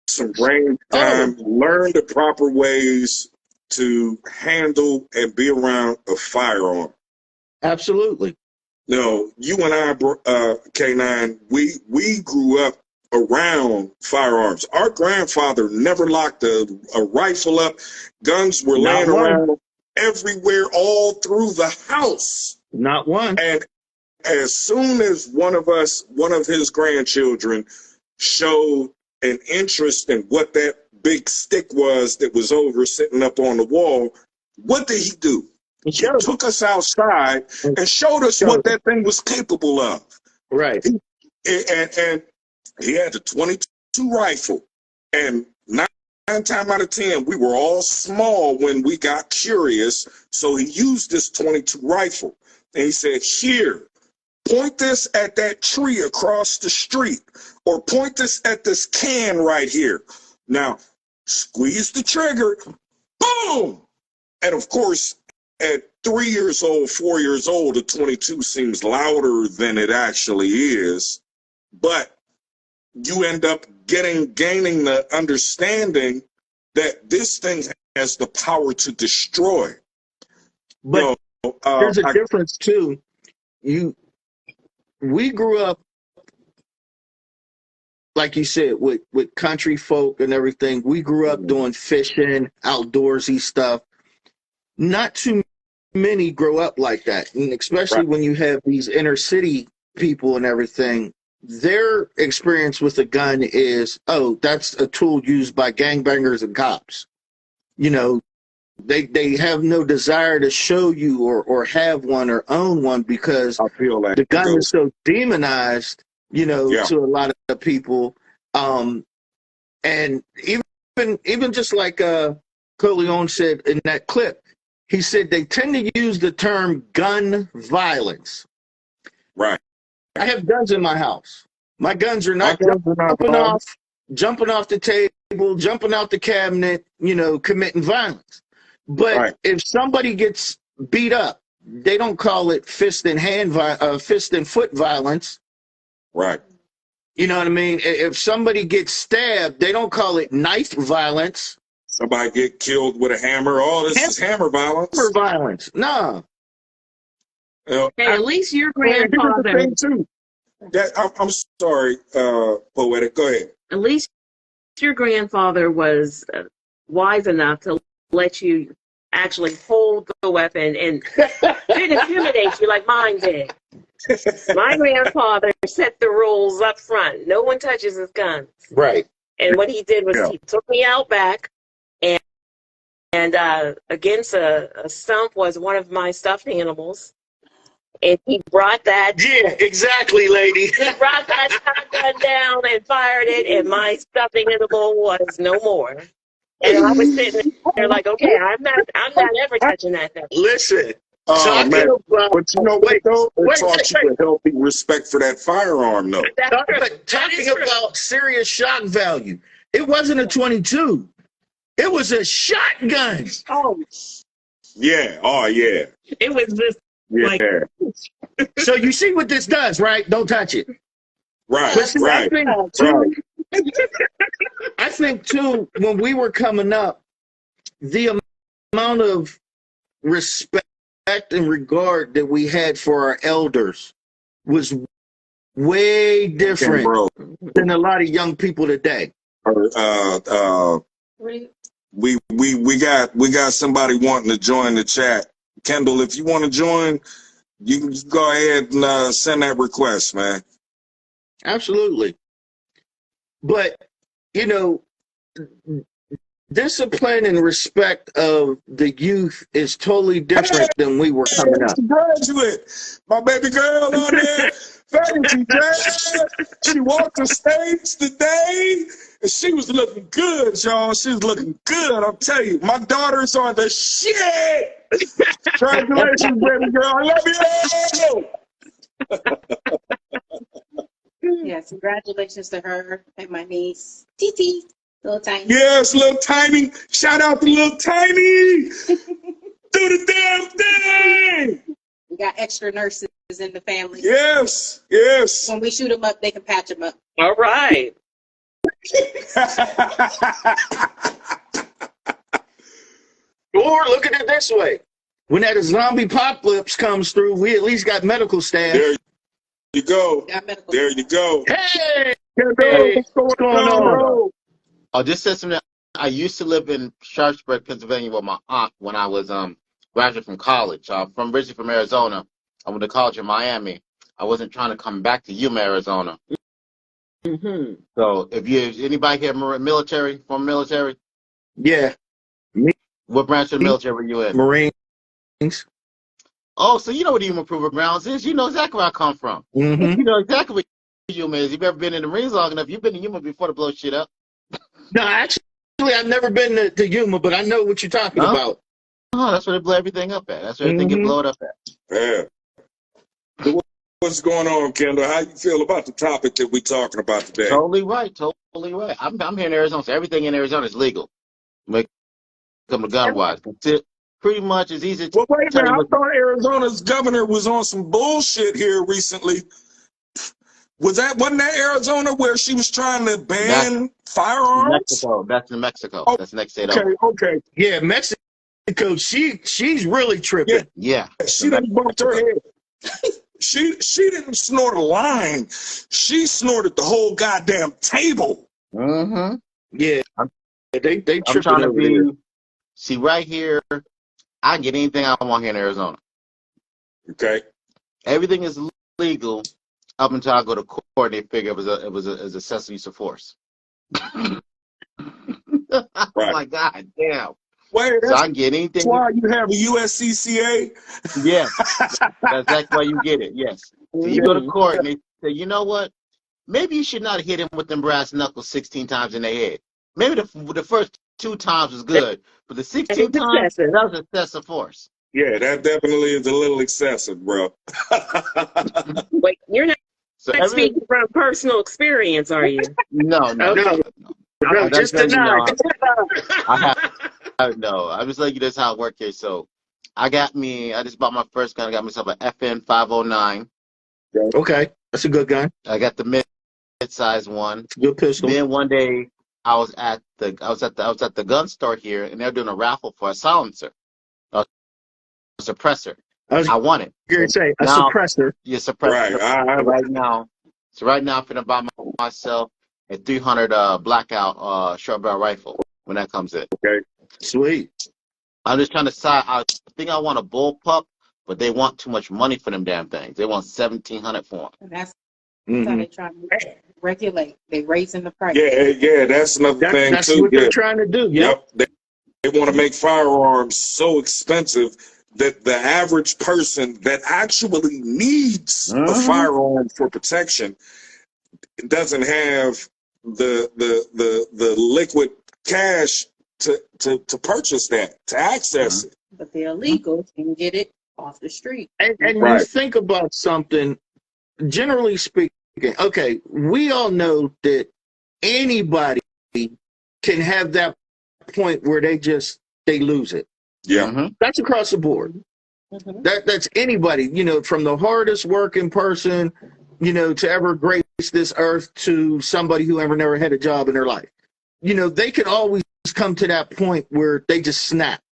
some range time. Learn the proper ways to handle and be around a firearm. Absolutely. No, you and I, K9, we grew up around firearms. Our grandfather never locked a rifle up. Guns were laying around everywhere, all through the house. Not one. And as soon as one of his grandchildren showed an interest in what that big stick was that was over sitting up on the wall, what did he do? He took us outside and showed us what that thing was capable of. Right. And he had the 22 rifle. And 9 times out of 10, we were all small when we got curious. So he used this 22 rifle. And he said, here, point this at that tree across the street, or point this at this can right here. Now, squeeze the trigger, boom! And of course, at 3 years old, 4 years old, a 22 seems louder than it actually is. But you end up gaining the understanding that this thing has the power to destroy. But there's a difference too. We grew up, like you said, with country folk and everything. We grew up doing fishing, outdoorsy stuff. Not too many grow up like that, and especially when you have these inner city people and everything. Their experience with a gun is, oh, that's a tool used by gangbangers and cops. You know, they have no desire to show you or have one or own one, because I feel like the gun is so demonized, you know, to a lot of people. And even just like Corleone said in that clip, he said they tend to use the term gun violence. Right. I have guns in my house. My guns are not jumping off the table, jumping out the cabinet, you know, committing violence. But if somebody gets beat up, they don't call it fist and foot violence. Right. You know what I mean? If somebody gets stabbed, they don't call it knife violence. Somebody get killed with a hammer. Oh, this is hammer violence. Hammer violence. No. Hey, at least your grandfather. Too. I'm sorry, Poetic. Go ahead. At least your grandfather was wise enough to let you actually hold the weapon and didn't intimidate you like mine did. My grandfather set the rules up front. No one touches his guns. Right. And what he did was he took me out back, and against a stump was one of my stuffed animals. And he brought that. Yeah, exactly, lady. He brought that shotgun down and fired it, and my stuffed animal was no more. And I was sitting there like, okay, I'm not ever touching that thing. Listen. But you know what, though? It taught you a healthy respect for that firearm, though. Talking about serious shock value, it wasn't a 22. It was a shotgun. Oh. Yeah. Oh, yeah. It was this. Like, so you see what this does, right? Don't touch it. Right. I think too, when we were coming up, the amount of respect and regard that we had for our elders was way different than a lot of young people today. We got somebody wanting to join the chat. Kendall, if you want to join, you can go ahead and send that request, man. Absolutely. But, you know, discipline and respect of the youth is totally different than we were coming up. Graduate, my baby girl on there. Thank you, Dad. She walked the stage today, and she was looking good, y'all. She was looking good. I'm telling you, my daughter's on the shit. Congratulations, baby girl. I love you. Yes, congratulations to her and my niece, Titi, little tiny. Yes, little tiny. Shout out to little tiny. Do the damn thing. We got extra nurses in the family. Yes. When we shoot them up, they can patch them up. All right. Or look at it this way. When that zombie apocalypse comes through, we at least got medical staff. There you go. There you go. Hey, what's going on? Oh, this says something. I used to live in Sharpsburg, Pennsylvania with my aunt when I was graduating from college. I'm originally from Arizona. I went to college in Miami. I wasn't trying to come back to Yuma, Arizona. Mm-hmm. So if anybody here military, former military? Yeah. Me, What branch of the military were you in? Marines. Oh, so you know what Yuma Proof Grounds is. You know exactly where I come from. Mm-hmm. You know exactly what Yuma is. You've ever been in the Marines long enough, you've been in Yuma before to blow shit up. No, actually, I've never been to Yuma, but I know what you're talking about. Oh, that's where they blow everything up at. That's where everything get blown up at. Yeah. So what's going on, Kendall? How you feel about the topic that we're talking about today? Totally right. Totally right. I'm here in Arizona, so everything in Arizona is legal. When it comes to gun wise, pretty much as easy. Well, wait a minute. I thought Arizona's governor was on some bullshit here recently. Wasn't that Arizona where she was trying to ban firearms? Mexico. That's in Mexico. Oh, that's the next state. Okay. Yeah, Mexico. She's really tripping. Yeah. She done bumped her head. She didn't snort a line. She snorted the whole goddamn table. Mm-hmm. Yeah. They tripping I'm trying to over there. See, right here, I can get anything I want here in Arizona. Okay. Everything is legal up until I go to court and they figure it was excessive use of force. Right. My God damn. Wait, So I can get anything. that's why you have a USCCA? Yes. That's why you get it, yes. So you go to court and they say, you know what? Maybe you should not hit him with them brass knuckles 16 times in the head. Maybe the first 2 times was good, but the 16 times, that was excessive force. Yeah, that definitely is a little excessive, bro. Wait, you're not So speaking from personal experience, are you? No. No, just That's deny. No, I'm just letting you this how it works here. So I just bought my first gun. I got myself an FN 509. Okay, that's a good gun. I got the mid-size one. Good pistol. Then one day I was at the gun store here, and they're doing a raffle for a silencer, a suppressor. I want it. You're gonna say a suppressor. Yeah, suppressor. Right. Right now, I'm gonna buy myself a 300 blackout short barrel rifle when that comes in. Okay. Sweet. I'm just trying to decide. I think I want a bullpup, but they want too much money for them damn things. They want $1,700 for them. And that's how they try to regulate. They raising the price. Yeah, that's another thing That's too. what they're trying to do. Yep. They want to make firearms so expensive that the average person that actually needs a firearm for protection doesn't have the liquid cash to purchase that, to access it. But the illegals can get it off the street. And you think about something, generally speaking, okay, we all know that anybody can have that point where they lose it. Yeah. That's across the board. That's anybody, from the hardest working person, to ever grace this earth to somebody who never had a job in their life. They can always come to that point where they just snap,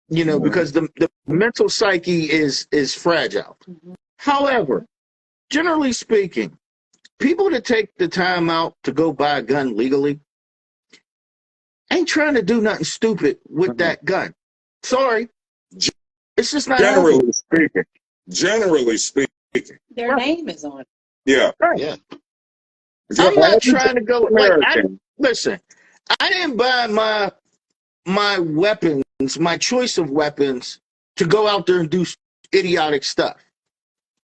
because the mental psyche is fragile. However, generally speaking, people that take the time out to go buy a gun legally ain't trying to do nothing stupid with that gun. Sorry. It's just not Generally speaking. Their name is on it. Yeah. Right. Yeah. I'm not trying to go listen, I didn't buy my weapons, my choice of weapons, to go out there and do idiotic stuff.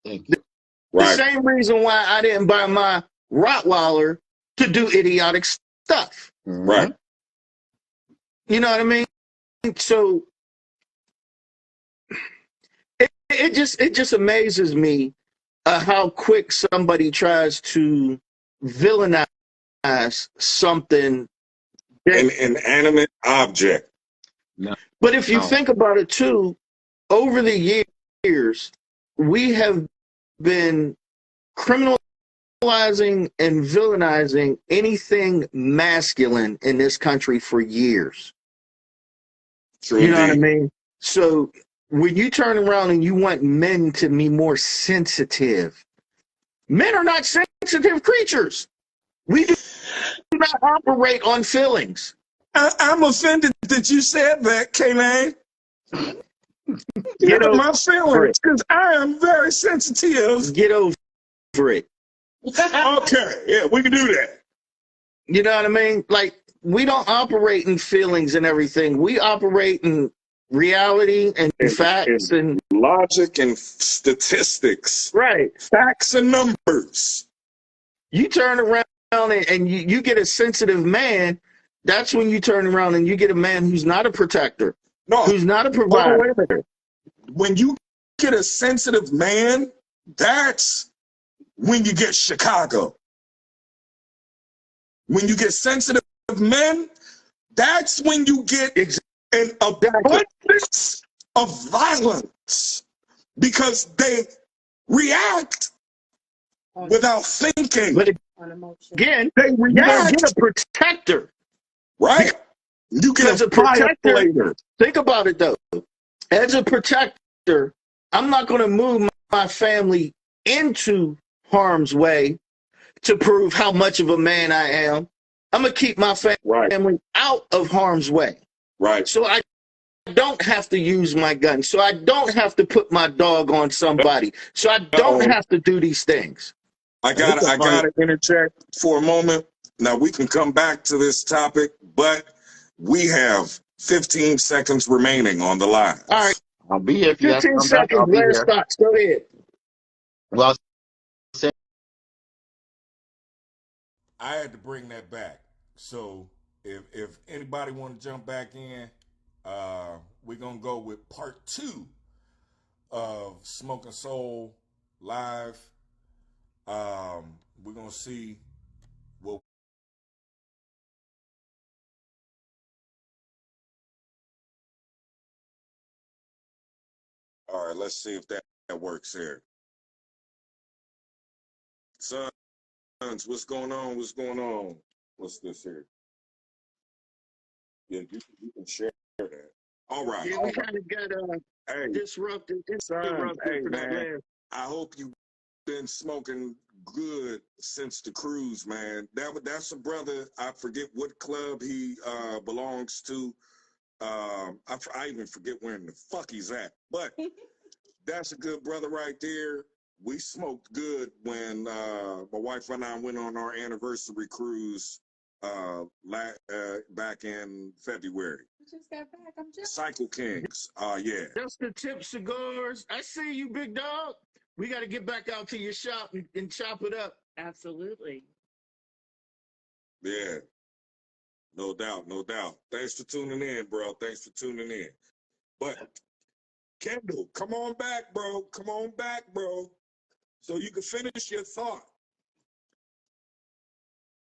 The same reason why I didn't buy my Rottweiler to do idiotic stuff. Right. You know what I mean? So it just amazes me how quick somebody tries to villainize something. An inanimate object. No. But if you think about it too, over the years, we have been criminalizing and villainizing anything masculine in this country for years. True, you know what I mean? So when you turn around and you want men to be more sensitive, men are not sensitive creatures. We do not operate on feelings. I'm offended that you said that, K-Lane. Get over my feelings, because I am very sensitive. Get over it. Okay, yeah, we can do that. You know what I mean? Like, we don't operate in feelings and everything. We operate in reality and facts and logic and statistics. right. Facts and numbers. You turn around and you get a sensitive man. That's when you turn around and you get a man who's not a protector, who's not a provider. Wait a minute. When you get a sensitive man, that's when you get Chicago. When you get sensitive men, that's when you get an abundance of violence because they react without thinking. But again, they you don't get a protector. Right? You get a protector. Think about it though. As a protector, I'm not going to move my family into harm's way to prove how much of a man I am. I'm going to keep my family out of harm's way. Right. So I don't have to use my gun. So I don't have to put my dog on somebody. So I don't have to do these things. I gotta interject for a moment. Now we can come back to this topic, but we have 15 seconds remaining on the line. All right. I'll be here. If you 15 seconds, last thoughts. Go ahead. Well, I had to bring that back. So if anybody want to jump back in, we're gonna go with part 2 of Smok'n Soule live. We're gonna see what. All right, let's see if that works here. Sons, what's going on? What's going on? What's this here? Yeah, you can share that. All right. Yeah, we kind of got disrupted. Hey, man, I hope you've been smoking good since the cruise, man. That's a brother. I forget what club he belongs to. I even forget where in the fuck he's at. But that's a good brother right there. We smoked good when my wife and I went on our anniversary cruise back in February. Just got back. I'm just Cycle Kings. Yeah. That's the tip cigars. I see you, big dog. We got to get back out to your shop and chop it up. Absolutely. Yeah. No doubt, no doubt. Thanks for tuning in, bro. Thanks for tuning in. But Kendall, come on back, bro. Come on back, bro. So you can finish your thought.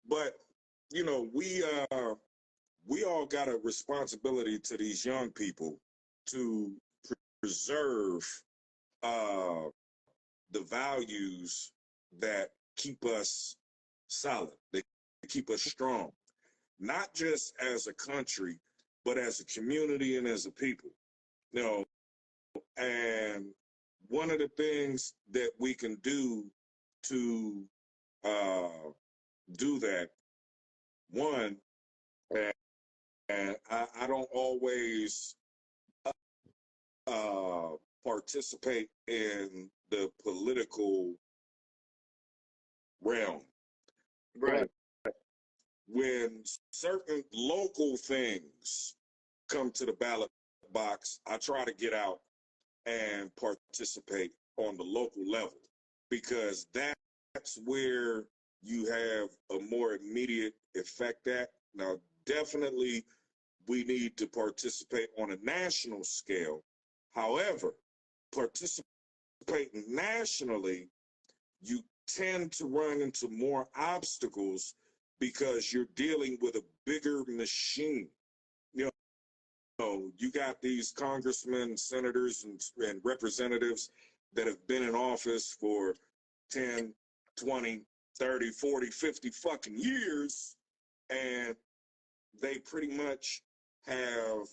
But, you know, we all got a responsibility to these young people to preserve the values that keep us solid, they keep us strong, not just as a country, but as a community and as a people. You know, and one of the things that we can do to do that, one, and I don't always participate in the political realm. Right. But when certain local things come to the ballot box, I try to get out and participate on the local level because that's where you have a more immediate effect at. Now, definitely we need to participate on a national scale. However, participating nationally, you tend to run into more obstacles because you're dealing with a bigger machine. You know, you got these congressmen, senators, and representatives that have been in office for 10, 20, 30, 40, 50 fucking years, and they pretty much have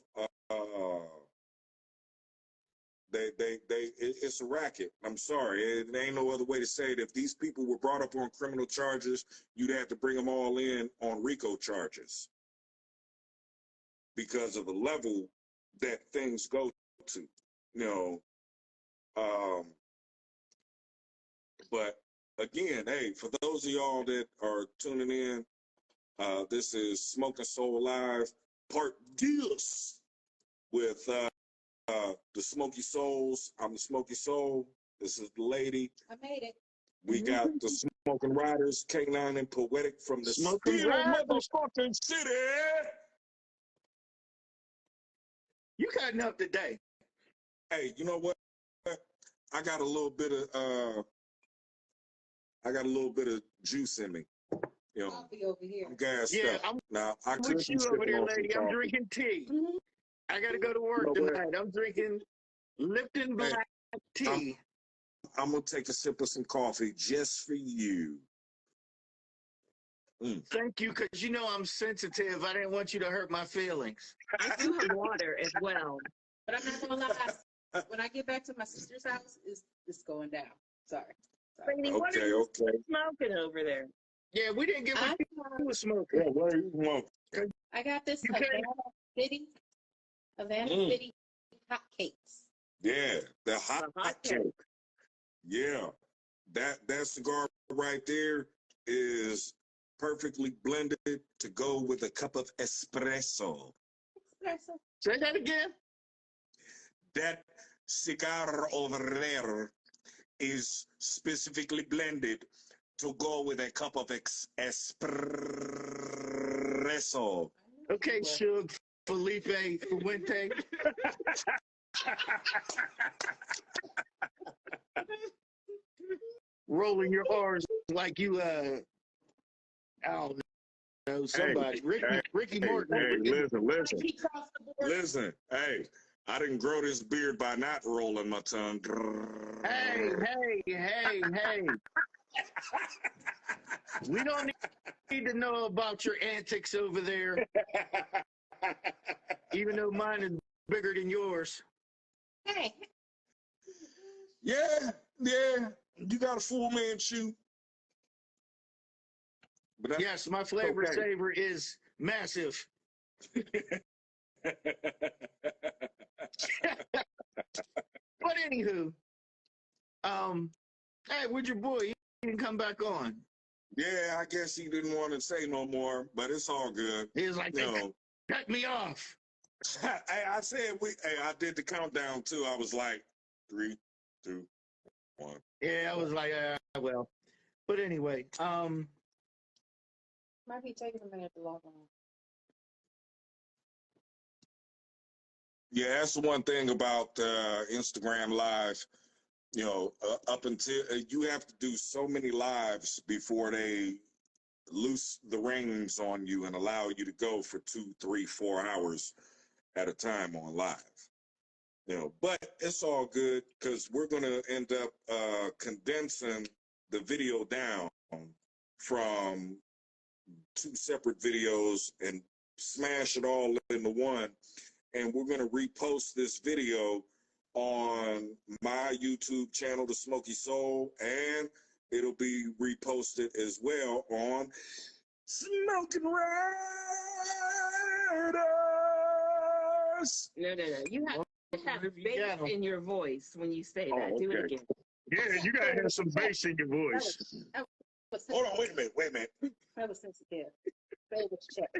it's a racket. I'm sorry. It ain't no other way to say it. If these people were brought up on criminal charges, you'd have to bring them all in on RICO charges because of the level that things go to. You know, but again, hey, for those of y'all that are tuning in, this is Smok'n Soule Live, part this with the Smokey Souls. I'm the Smokey Soule. This is the lady. I made it. We got the Smokin' Riderz, K9 and Poetic from the Smokin' Steel Riderz. motherfucking city. You cutting up today. Hey, you know what? I got a little bit of juice in me. You know, Coffee over here. I'm gassed Yeah, up. I'm Now I could with be you over sipping there, on some lady. I'm coffee. drinking tea. Mhm. I got to go to work You know what? tonight. I'm drinking Lipton black tea. I'm gonna take a sip of some coffee just for you. Thank you, because you know I'm sensitive. I didn't want you to hurt my feelings. I do have water as well. But I'm not gonna lie. When I get back to my sister's house, it's going down. Sorry. Lady, what are Okay, you okay. smoking over there? Yeah, we didn't get what you were smoking. Yeah, what are you smoking? I got this You can't- Havana City hot cakes. Yeah, the hot cake. cake. Yeah, that cigar right there is perfectly blended to go with a cup of espresso. Espresso. Say that again. That cigar over there is specifically blended to go with a cup of espresso. Okay, Shug, Felipe, Fuente. Rolling your R's like you, I don't know, somebody. Ricky Morton. Listen. He crossed the board. Listen, hey, I didn't grow this beard by not rolling my tongue. Hey. We don't need to know about your antics over there, even though mine is bigger than yours. Hey. Yeah, you got a full man shoe. But Yes, my flavor saver is massive. But anywho, hey, where'd your boy? He didn't come back on. Yeah, I guess he didn't want to say no more, but it's all good. He was like, You know, cut me off. I said I did the countdown too. I was like 3, 2, 1. Yeah, I was like, well. But anyway, Might be taking a minute to log on. Yeah, that's the one thing about Instagram Live. You know, up until you have to do so many lives before they loose the reins on you and allow you to go for 2, 3, 4 hours at a time on live. You know, but it's all good because we're going to end up condensing the video down from 2 separate videos and smash it all into one. And we're going to repost this video on my YouTube channel, The Smokey Soule, and it'll be reposted as well on Smok'n Riderz. No. You have to have bass in your voice when you say that. Oh, Do it okay. again. yeah, you gotta have some bass in your voice. Hold on, wait a minute. That was sensitive. Favorite check.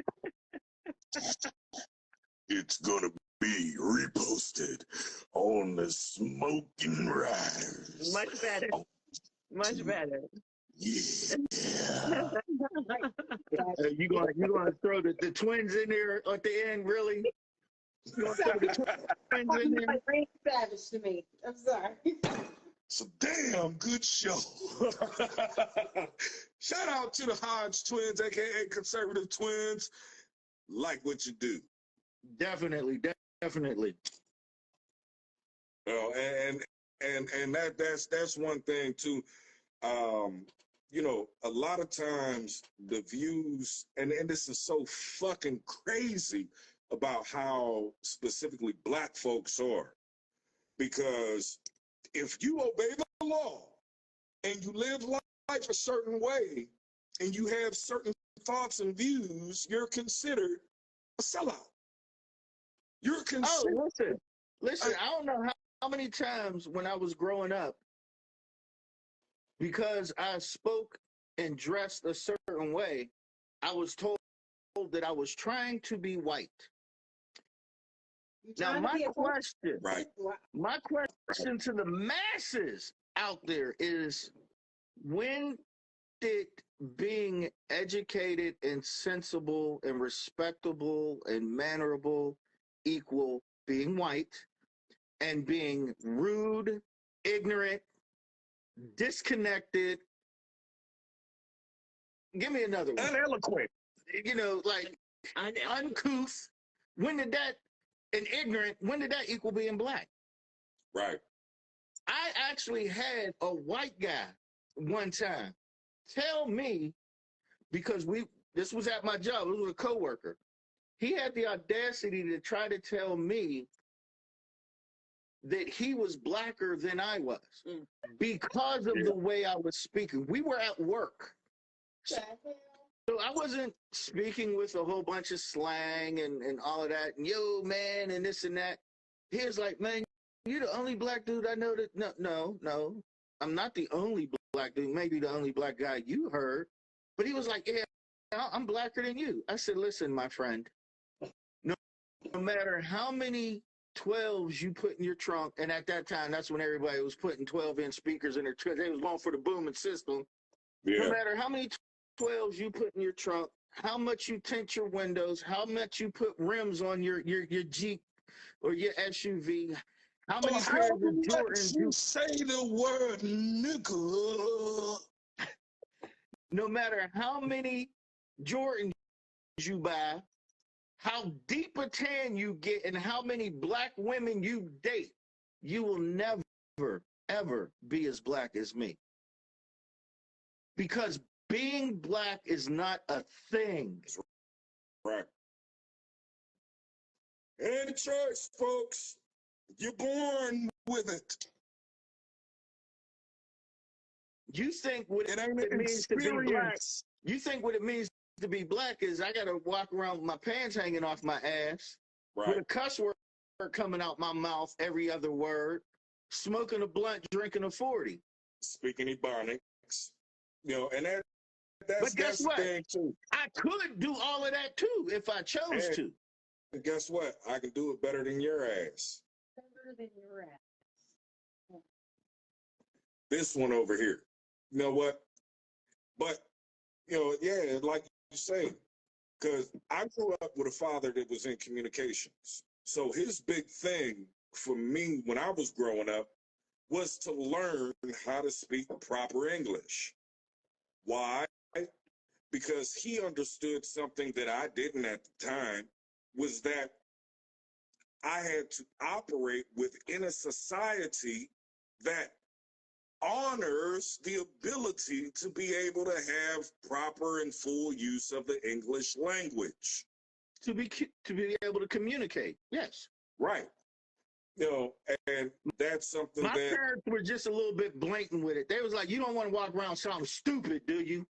It's gonna be reposted on the Smok'n Riderz. Much better. Much better. Yeah. You gonna throw the twins in there at the end, really? You gonna throw the twins in there? Like Randy Savage to me. I'm sorry. It's a damn good show. Shout out to the Hodge twins, aka Conservative Twins. Like what you do. Definitely. And that's one thing too. You know, a lot of times the views, and this is so fucking crazy about how specifically black folks are. Because if you obey the law and you live life a certain way and you have certain thoughts and views, you're considered a sellout. You're considered. Oh, listen. I don't know how many times when I was growing up, because I spoke and dressed a certain way, I was told that I was trying to be white. Now, my question to the masses out there is, when did being educated and sensible and respectable and mannerable equal being white, and being rude, ignorant, disconnected? Give me another one. Uneloquent. You know, like uncouth. When did that, and ignorant, when did that equal being black? Right. I actually had a white guy one time tell me, because this was at my job, it was a coworker. He had the audacity to try to tell me that he was blacker than I was because of the way I was speaking. We were at work. So I wasn't speaking with a whole bunch of slang and all of that, and yo, man, and this and that. He was like, man, you're the only black dude I know that, no, I'm not the only black dude, maybe the only black guy you heard. But he was like, yeah, I'm blacker than you. I said, listen, my friend, no matter how many 12s you put in your trunk, and at that time, that's when everybody was putting 12-inch speakers in their trunk. They was going for the booming system. Yeah. No matter how many 12s you put in your trunk, how much you tint your windows, how much you put rims on your Jeep or your SUV, how many pairs of Jordans you say the word nigga. No matter how many Jordans you buy, how deep a tan you get, and how many black women you date, you will never, ever be as black as me. Because being black is not a thing. Right. Ain't a choice, folks. You're born with it. You think what it means to be black? You think what it means to be black is I got to walk around with my pants hanging off my ass, with a cuss word coming out my mouth every other word, smoking a blunt, drinking a 40. Speaking Ebonics. You know, and that's, but guess what? Thing too. I could do all of that too if I chose to. And guess what? I can do it better than your ass. Better than your ass. This one over here. You know what? But, you know, yeah, like you say, because I grew up with a father that was in communications. So his big thing for me when I was growing up was to learn how to speak proper English. Why? Because he understood something that I didn't at the time, was that I had to operate within a society that honors the ability to be able to have proper and full use of the English language. To be able to communicate, yes. Right. You know, and that's something my parents were just a little bit blatant with it. They was like, you don't want to walk around sounding stupid, do you?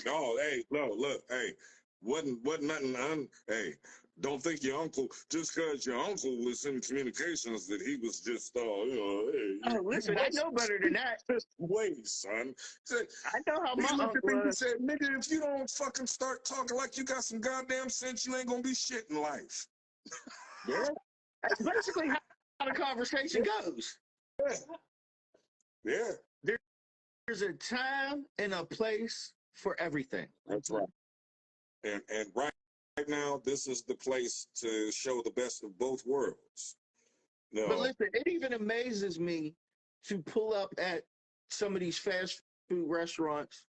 Oh, hey, no, look, hey, wasn't nothing, hey, don't think your uncle, just because your uncle was in communications, that he was just, hey. Oh, listen, I know better than that. Wait, son. I know how my uncle was. Said, nigga, if you don't fucking start talking like you got some goddamn sense, you ain't gonna be shit in life. Yeah. That's basically how the conversation goes. Yeah. There's a time and a place for everything. That's right. And right now, this is the place to show the best of both worlds. No. But listen, it even amazes me to pull up at some of these fast food restaurants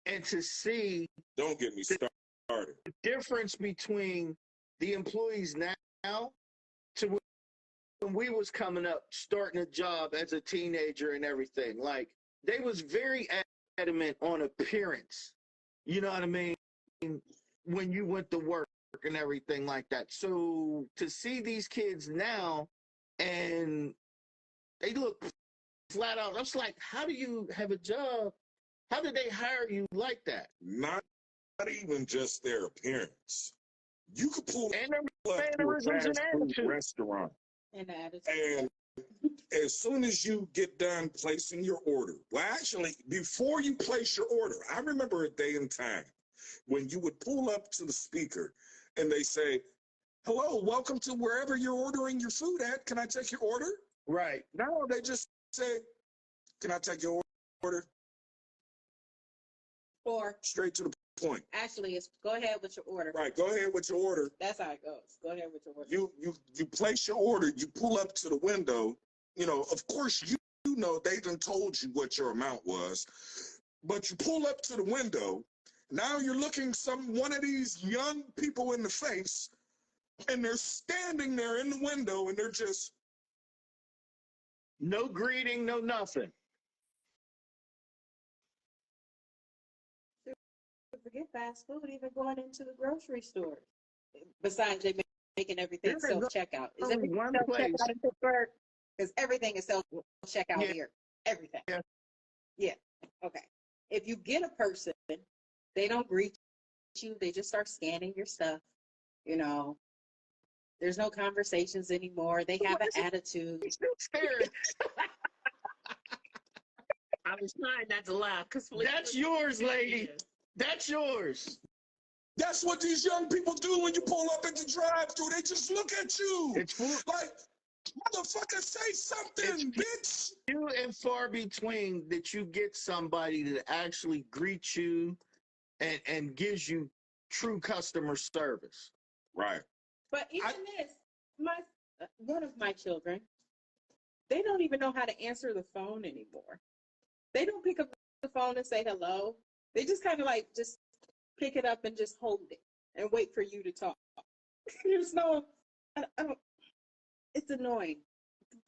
and to see. Don't get me started. The difference between the employees now to when we was coming up, starting a job as a teenager and everything. Like, they was very adamant on appearance. You know what I mean? When you went to work and everything like that. So to see these kids now and they look flat out, I was like, how do you have a job? How did they hire you like that? Not even just their appearance. You could pull and their mannerisms and attitude. Restaurant. And attitude. And as soon as you get done placing your order, well, actually, before you place your order, I remember a day and time when you would pull up to the speaker and they say, hello, welcome to wherever you're ordering your food at. Can I take your order? Right. Now they just say, can I take your order? Or Straight to the point. actually, it's go ahead with your order. Right, go ahead with your order. That's how it goes. Go ahead with your order. You place your order, you pull up to the window. You know, of course, you know they done told you what your amount was, but you pull up to the window. Now you're looking one of these young people in the face, and they're standing there in the window, and they're just no greeting, no nothing. Forget fast food, even going into the grocery store. Besides, they making everything There is self-checkout. Is only everything one self-checkout place. in Pittsburgh? Because everything is self-checkout Yeah. here. Everything. Yeah. Yeah. Okay. If you get a person, they don't greet you. They just start scanning your stuff. You know, there's no conversations anymore. They have an attitude. He's still staring. I was trying not to laugh because That's yours, lady. That's yours. that's what these young people do when you pull up at the drive-thru. They just look at you. It's full. Like, motherfucker, say something, bitch. Few and far between that you get somebody that actually greets you and gives you true customer service. Right. But even one of my children, they don't even know how to answer the phone anymore. They don't pick up the phone and say hello. They just kind of like just pick it up and just hold it and wait for you to talk. There's no, I don't, it's annoying.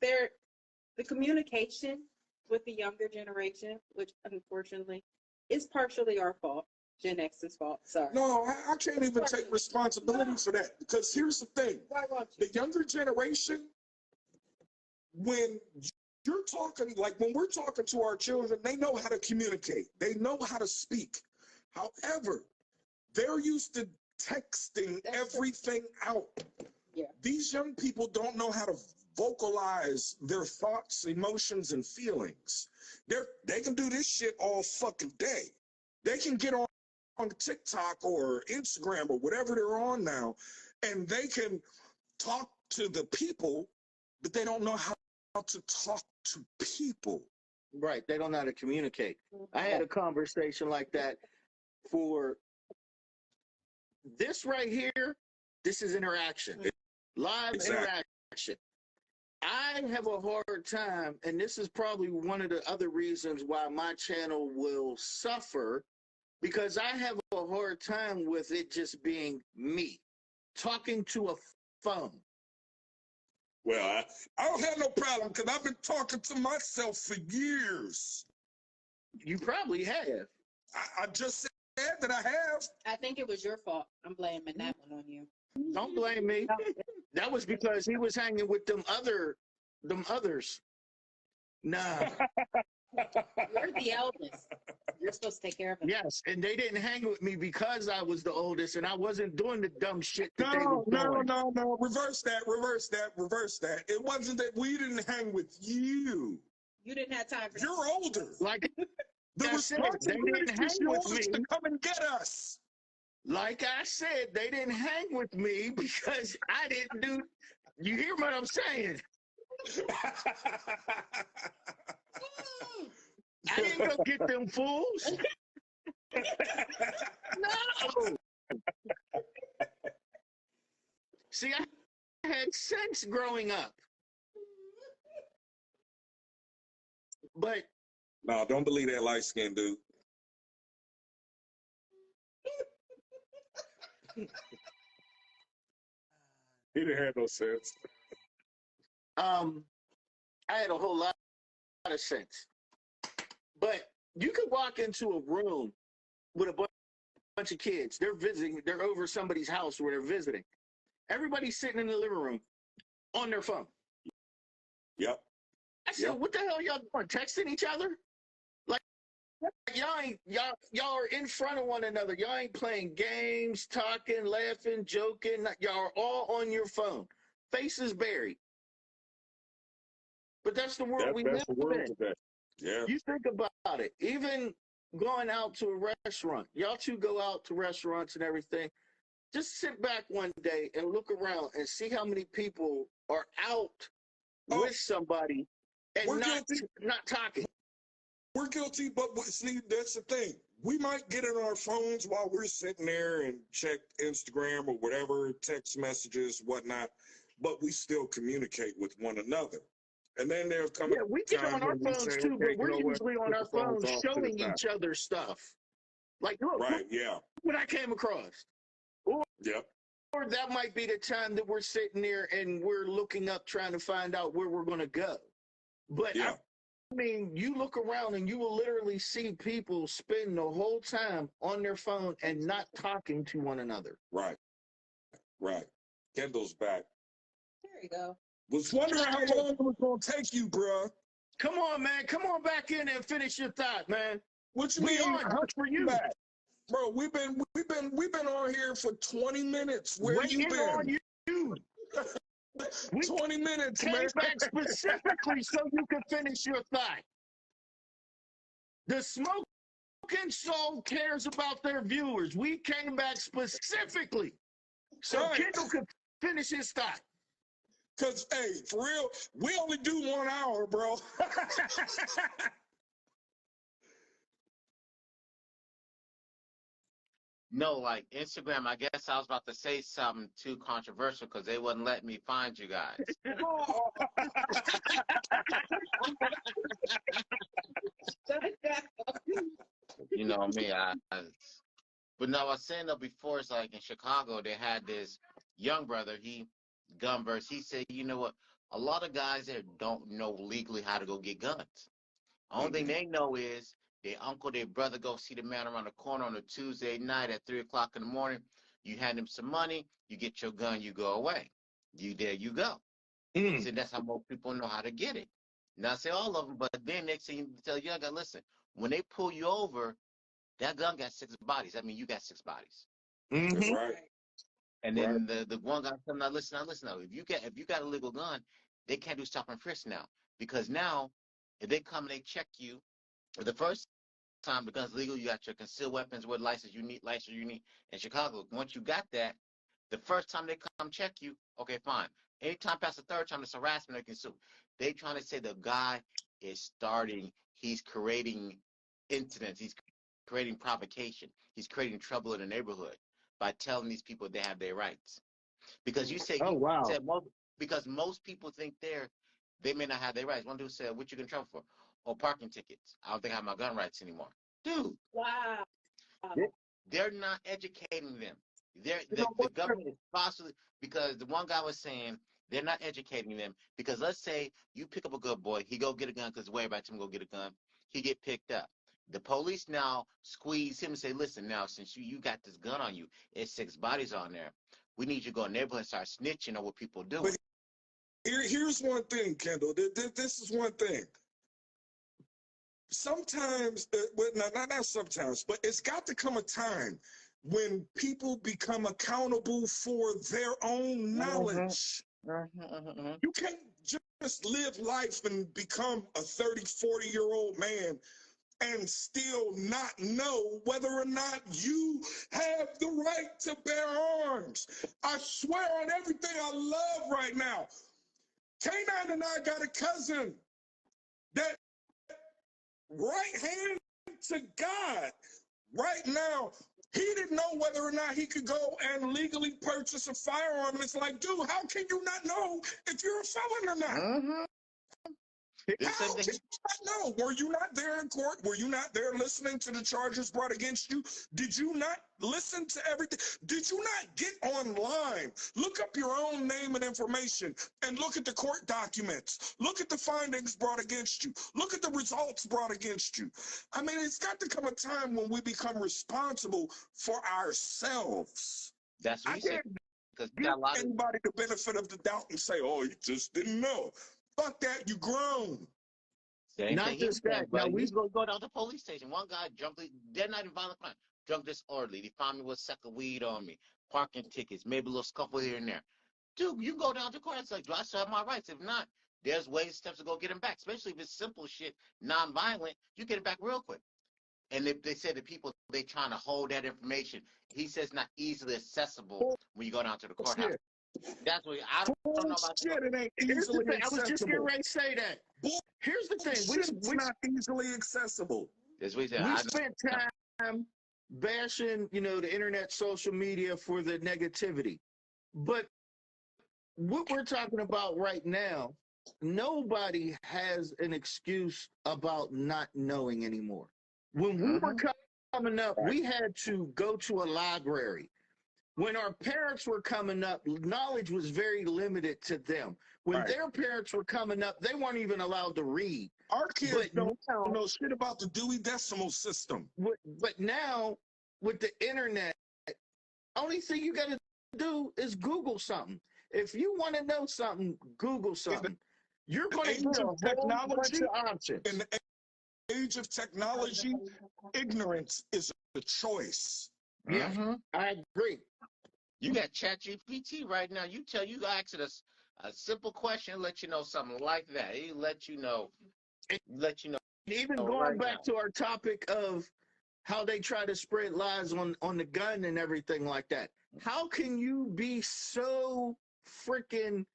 The communication with the younger generation, which unfortunately is partially our fault, Gen X's fault. Sorry. No, I can't even take responsibility for that, because here's the thing. Why won't you? The younger generation, when you're talking, like when we're talking to our children, they know how to communicate. They know how to speak. However, they're used to texting everything out. Yeah. These young people don't know how to vocalize their thoughts, emotions, and feelings. They can do this shit all fucking day. They can get on TikTok or Instagram or whatever they're on now, and they can talk to the people, but they don't know how to talk to people. Right. They don't know how to communicate. I had a conversation like that for this right here. This is interaction. Live interaction. I have a hard time, and this is probably one of the other reasons why my channel will suffer, because I have a hard time with it just being me talking to a phone. Well, I don't have no problem, because I've been talking to myself for years. You probably have. I just said that I have. I think it was your fault. I'm blaming that one on you. Don't blame me. That was because he was hanging with them others. Nah. You're the eldest. You're supposed to take care of them. Yes, and they didn't hang with me because I was the oldest and I wasn't doing the dumb shit that they were doing. No. Reverse that. It wasn't that we didn't hang with you. You didn't have time for You're older. Like The responsibility hang is with yours me. to come and get us. Like I said, they didn't hang with me because I didn't do. You hear what I'm saying? I didn't go get them fools. No. See, I had sense growing up. But No, don't believe that light skinned dude. He didn't have no sense. I had a whole lot of sense. But you could walk into a room with a bunch of kids. They're visiting. They're over somebody's house where they're visiting. Everybody's sitting in the living room on their phone. Yep. I said, what the hell y'all doing? Texting each other? Like y'all are in front of one another. Y'all ain't playing games, talking, laughing, joking. Y'all are all on your phone. Faces buried. But that's the world we That's live the world in. today. Yeah. You think about it. Even going out to a restaurant, y'all two go out to restaurants and everything. Just sit back one day and look around and see how many people are out with somebody and we're not talking. We're guilty, but see, that's the thing. We might get in our phones while we're sitting there and check Instagram or whatever, text messages, whatnot, but we still communicate with one another. And then there'll come we a get time on our when we phones say, too, okay, but you we're know what? usually on Put our the phones phones off to the showing side. each other stuff. Like, look, Right, yeah. what I came across. Yep. Or that might be the time that we're sitting there and we're looking up trying to find out where we're going to go. But Yeah. I mean, you look around and you will literally see people spend the whole time on their phone and not talking to one another. Right. Right. Kendall's back. There you go. Was wondering how long it was gonna take you, bruh. Come on, man. Come on back in and finish your thought, man. What you We mean? on just for you. Back? Bro, we've been on here for 20 minutes. Where you Waiting been? on you. 20 minutes, Came man. back specifically so you could finish your thought. The Smok'n Soule cares about their viewers. We came back specifically so Kendall could finish his thought. Because, hey, for real, we only do 1 hour, bro. No, like Instagram, I guess I was about to say something too controversial because they wouldn't let me find you guys. You know me, but no, I was saying though before, it's like in Chicago, they had this young brother, gun verse, he said, you know what, a lot of guys there don't know legally how to go get guns. Only thing they know is their uncle, their brother go see the man around the corner on a Tuesday night at 3 o'clock in the morning. You hand him some money, you get your gun, you go away. There you go. So that's how most people know how to get it. Not say all of them, but then next thing you tell you, I got listen. When they pull you over, that gun got 6 bodies. I mean, you got 6 bodies. That's right. And then the one guy said, now listen. Now, if you got a legal gun, they can't do stop and frisk now because now if they come and they check you, the first time the gun's legal, you got your concealed weapons with license you need in Chicago. Once you got that, the first time they come check you, okay, fine. Anytime past the third time, it's harassment. They can sue. They trying to say the guy is he's creating incidents, he's creating provocation, he's creating trouble in the neighborhood by telling these people they have their rights. Because you say, because most people think they may not have their rights. One dude said, what you in trouble for? Oh, parking tickets. I don't think I have my gun rights anymore. Dude. Wow. They're not educating them. The government is possibly, because the one guy was saying they're not educating them because let's say you pick up a good boy, he go get a gun because way back to him go get a gun, he get picked up. The police now squeeze him and say, listen, now since you got this gun on you, it's 6 bodies on there. We need you to go in the neighborhood and start snitching on what people do. But here's one thing, Kendall. This is one thing. Sometimes, not sometimes, but it's got to come a time when people become accountable for their own knowledge. You can't just live life and become a 30, 40-year-old man and still not know whether or not you have the right to bear arms. I swear on everything I love right now. K9 and I got a cousin that right hand to God right now, he didn't know whether or not he could go and legally purchase a firearm. It's like, dude, how can you not know if you're a felon or not? How can you not know? Were you not there in court? Were you not there listening to the charges brought against you? Did you not listen to everything? Did you not get online, look up your own name and information, and look at the court documents? Look at the findings brought against you. Look at the results brought against you. I mean, it's got to come a time when we become responsible for ourselves. That's what he said. Because give anybody the benefit of the doubt and say, oh, you just didn't know. Fuck that, you grown. Not just that. Now we go down to the police station. One guy jumped. They're not in violent crime. Drunk disorderly. They found me with a sack of weed on me. Parking tickets. Maybe a little scuffle here and there. Dude, you go down to court. It's like, do I still have my rights? If not, there's ways, steps to go get them back, especially if it's simple shit, non-violent, you get it back real quick. And they said the people, they trying to hold that information. He says not easily accessible when you go down to the courthouse. That's what I don't know about. Shit, it ain't Here's the easily thing. I was just getting accessible. ready to say that. Here's the thing. It's not easily accessible. That's what he said. We spent time bashing, the internet, social media for the negativity. But what we're talking about right now, nobody has an excuse about not knowing anymore. When we were coming up, we had to go to a library. When our parents were coming up, knowledge was very limited to them. When their parents were coming up, they weren't even allowed to read. Our kids don't know shit about the Dewey Decimal System. But now, with the internet, only thing you got to do is Google something. If you want to know something, Google something. You're going to get a whole bunch of options. In the age of technology, ignorance is a choice. Yeah, I agree. You got ChatGPT right now. You ask it a simple question, let you know something like that. It let you know. Even going back to our topic of how they try to spread lies on the gun and everything like that. How can you be so freaking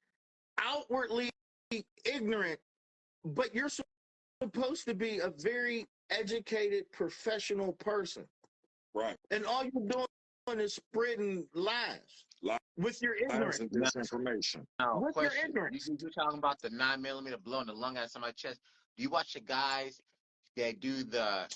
outwardly ignorant, but you're supposed to be a very educated, professional person? Right. And all you're doing is spreading lies with your ignorance. And disinformation. Now, with question. Your ignorance. You're talking about the 9mm blowing the lung out of somebody's chest. Do you watch the guys that do the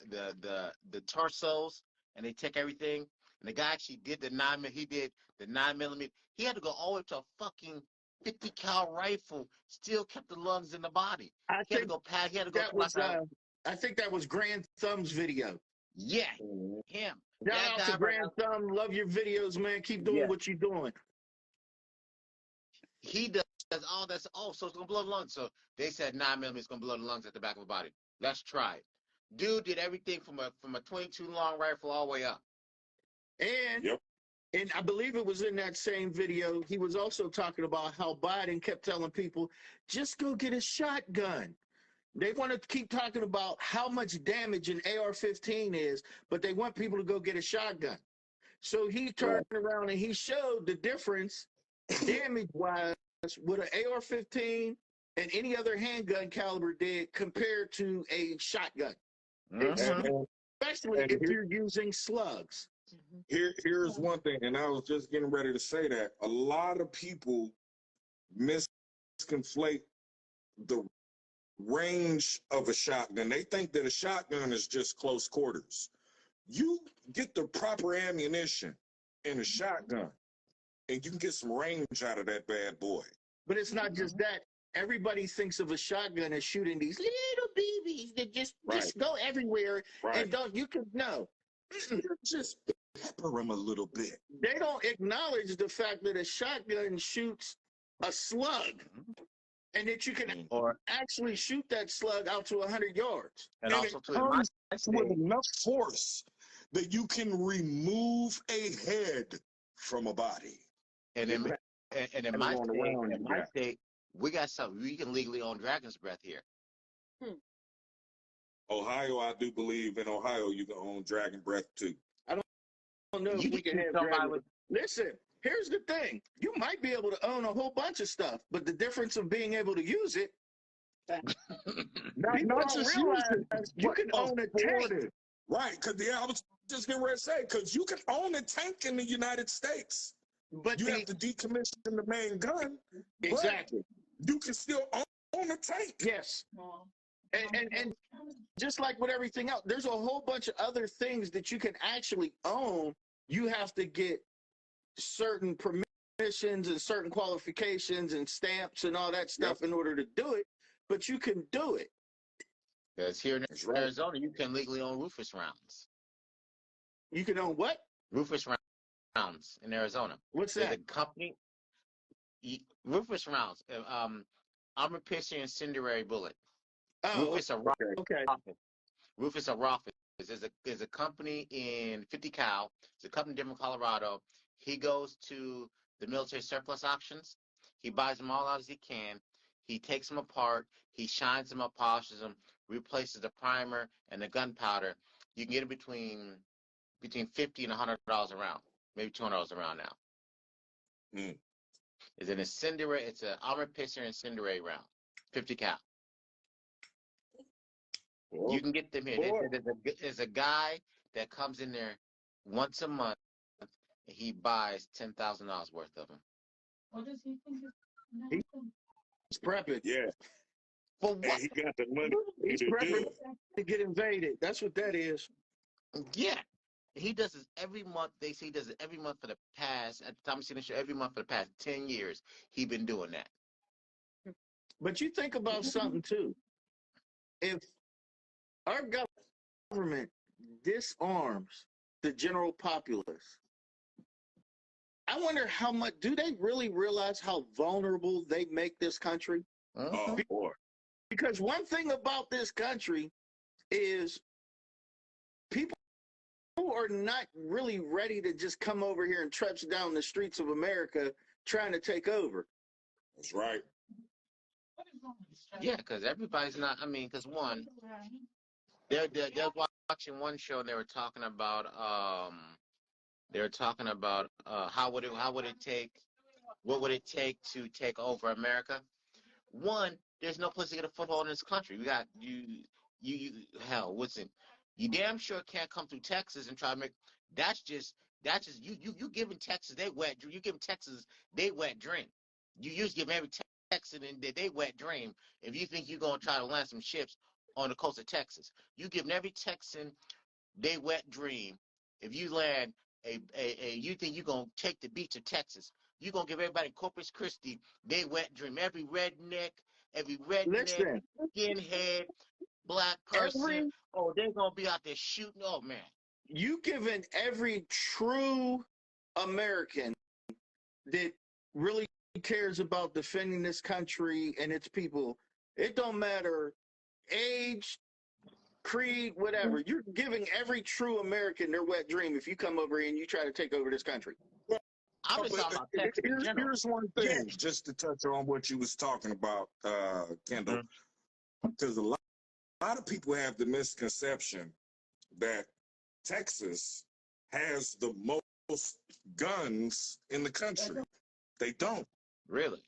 torsos and they take everything? And the guy actually did the 9mm. He did the 9mm. He had to go all the way to a fucking 50 cal rifle. Still kept the lungs in the body. He had to go past. He had to go. I think that was Grand Thumb's video. Yeah, him. Shout out to Grand Thumb. Love your videos, man. Keep doing what you're doing. He does all that. Oh, so it's gonna blow the lungs. So they said 9mm is gonna blow the lungs at the back of the body. Let's try it. Dude did everything from a 22 long rifle all the way up. And I believe it was in that same video. He was also talking about how Biden kept telling people, just go get a shotgun. They want to keep talking about how much damage an AR-15 is, but they want people to go get a shotgun. So he turned around and he showed the difference damage-wise what an AR-15 and any other handgun caliber did compared to a shotgun, especially if you're using slugs. Here's one thing, and I was just getting ready to say that. A lot of people misconflate the range of a shotgun. They think that a shotgun is just close quarters. You get the proper ammunition in a shotgun, and you can get some range out of that bad boy. But it's not just that. Everybody thinks of a shotgun as shooting these little babies that just go everywhere and just pepper them a little bit. They don't acknowledge the fact that a shotgun shoots a slug, and that you can actually shoot that slug out to 100 yards. And also it comes with enough force that you can remove a head from a body. And in my state, we got something. We can legally own dragon's breath here. Ohio, I do believe in Ohio you can own dragon breath too. I don't know if we can have dragon. Listen, here's the thing. You might be able to own a whole bunch of stuff, but the difference of being able to use it, not just use it, you can own a tank. Right, because I was just getting ready to say, because you can own a tank in the United States. But you have to decommission the main gun. Exactly. You can still own a tank. Yes. And just like with everything else, there's a whole bunch of other things that you can actually own. You have to get certain permissions and certain qualifications and stamps and all that stuff in order to do it, but you can do it. Because here in Arizona, you can legally own Rufus rounds. You can own what? Rufus rounds in Arizona. What's that? There's a company, Rufus rounds, armor piercing incendiary bullet. Rufus Rufus Arofis is a company in 50 cal. It's a company in Denver, Colorado. He goes to the military surplus auctions. He buys them all out as he can. He takes them apart, he shines them up, polishes them, replaces the primer and the gunpowder. You can get it between $50 and $100 a round, maybe $200 a round now. It's an incendiary. It's an armor piercer incendiary round, 50 cal. Well, you can get them here. There's a guy that comes in there once a month, and he buys $10,000 worth of them. What does he think He's prepping. Yeah. For what? And he got the money He's to do prepping it. to get invaded. That's what that is. Yeah. He does this every month. They say he does it every month for the past, at the time of seeing the show, every month for the past 10 years. He's been doing that. But you think about something too. If our government disarms the general populace, I wonder how much, do they really realize how vulnerable they make this country? Oh, boy. Because one thing about this country is people are not really ready to just come over here and trudge down the streets of America trying to take over. That's right. Yeah, because everybody's not. I mean, because one, they're watching one show and they were talking about how would it take, what would it take to take over America? One, there's no place to get a foothold in this country. We got hell, listen, you damn sure can't come through Texas and try to make. That's just you giving Texas they wet. You giving Texas they wet dream. You just give every Texan and they wet dream if you think you're gonna try to land some ships on the coast of Texas. You giving every Texan they wet dream if you land you think you're gonna take the beach of Texas. You're gonna give everybody Corpus Christi they wet dream. Every redneck, Listen, skinhead, black person. They're gonna be out there shooting. Oh man. you giving every true American that really cares about defending this country and its people, it don't matter age, creed, whatever. You're giving every true American their wet dream if you come over here and you try to take over this country. I'm just talking about Texas in general. Here's one thing, just to touch on what you was talking about, Kendall, because a lot of people have the misconception that Texas has the most guns in the country. They don't. Really?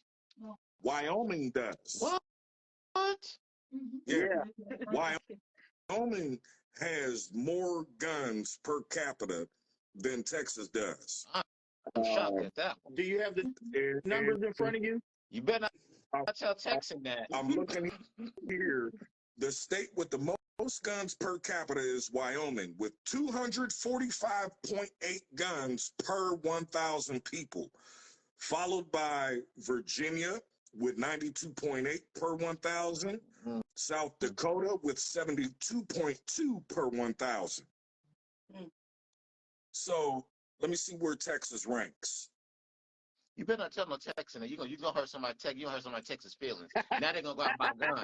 Wyoming does. What? Yeah. Wyoming has more guns per capita than Texas does. I'm shocked at that one. Do you have the numbers in front of you? You better not tell Texan that. I'm looking here. The state with the most guns per capita is Wyoming, with 245.8 guns per 1,000 people, followed by Virginia with 92.8 per 1,000, South Dakota with 72.2 per 1,000. So let me see where Texas ranks. You better not tell no Texan that you're gonna hurt somebody. You gonna hurt somebody Texas feelings. Now they're gonna go out and buy guns.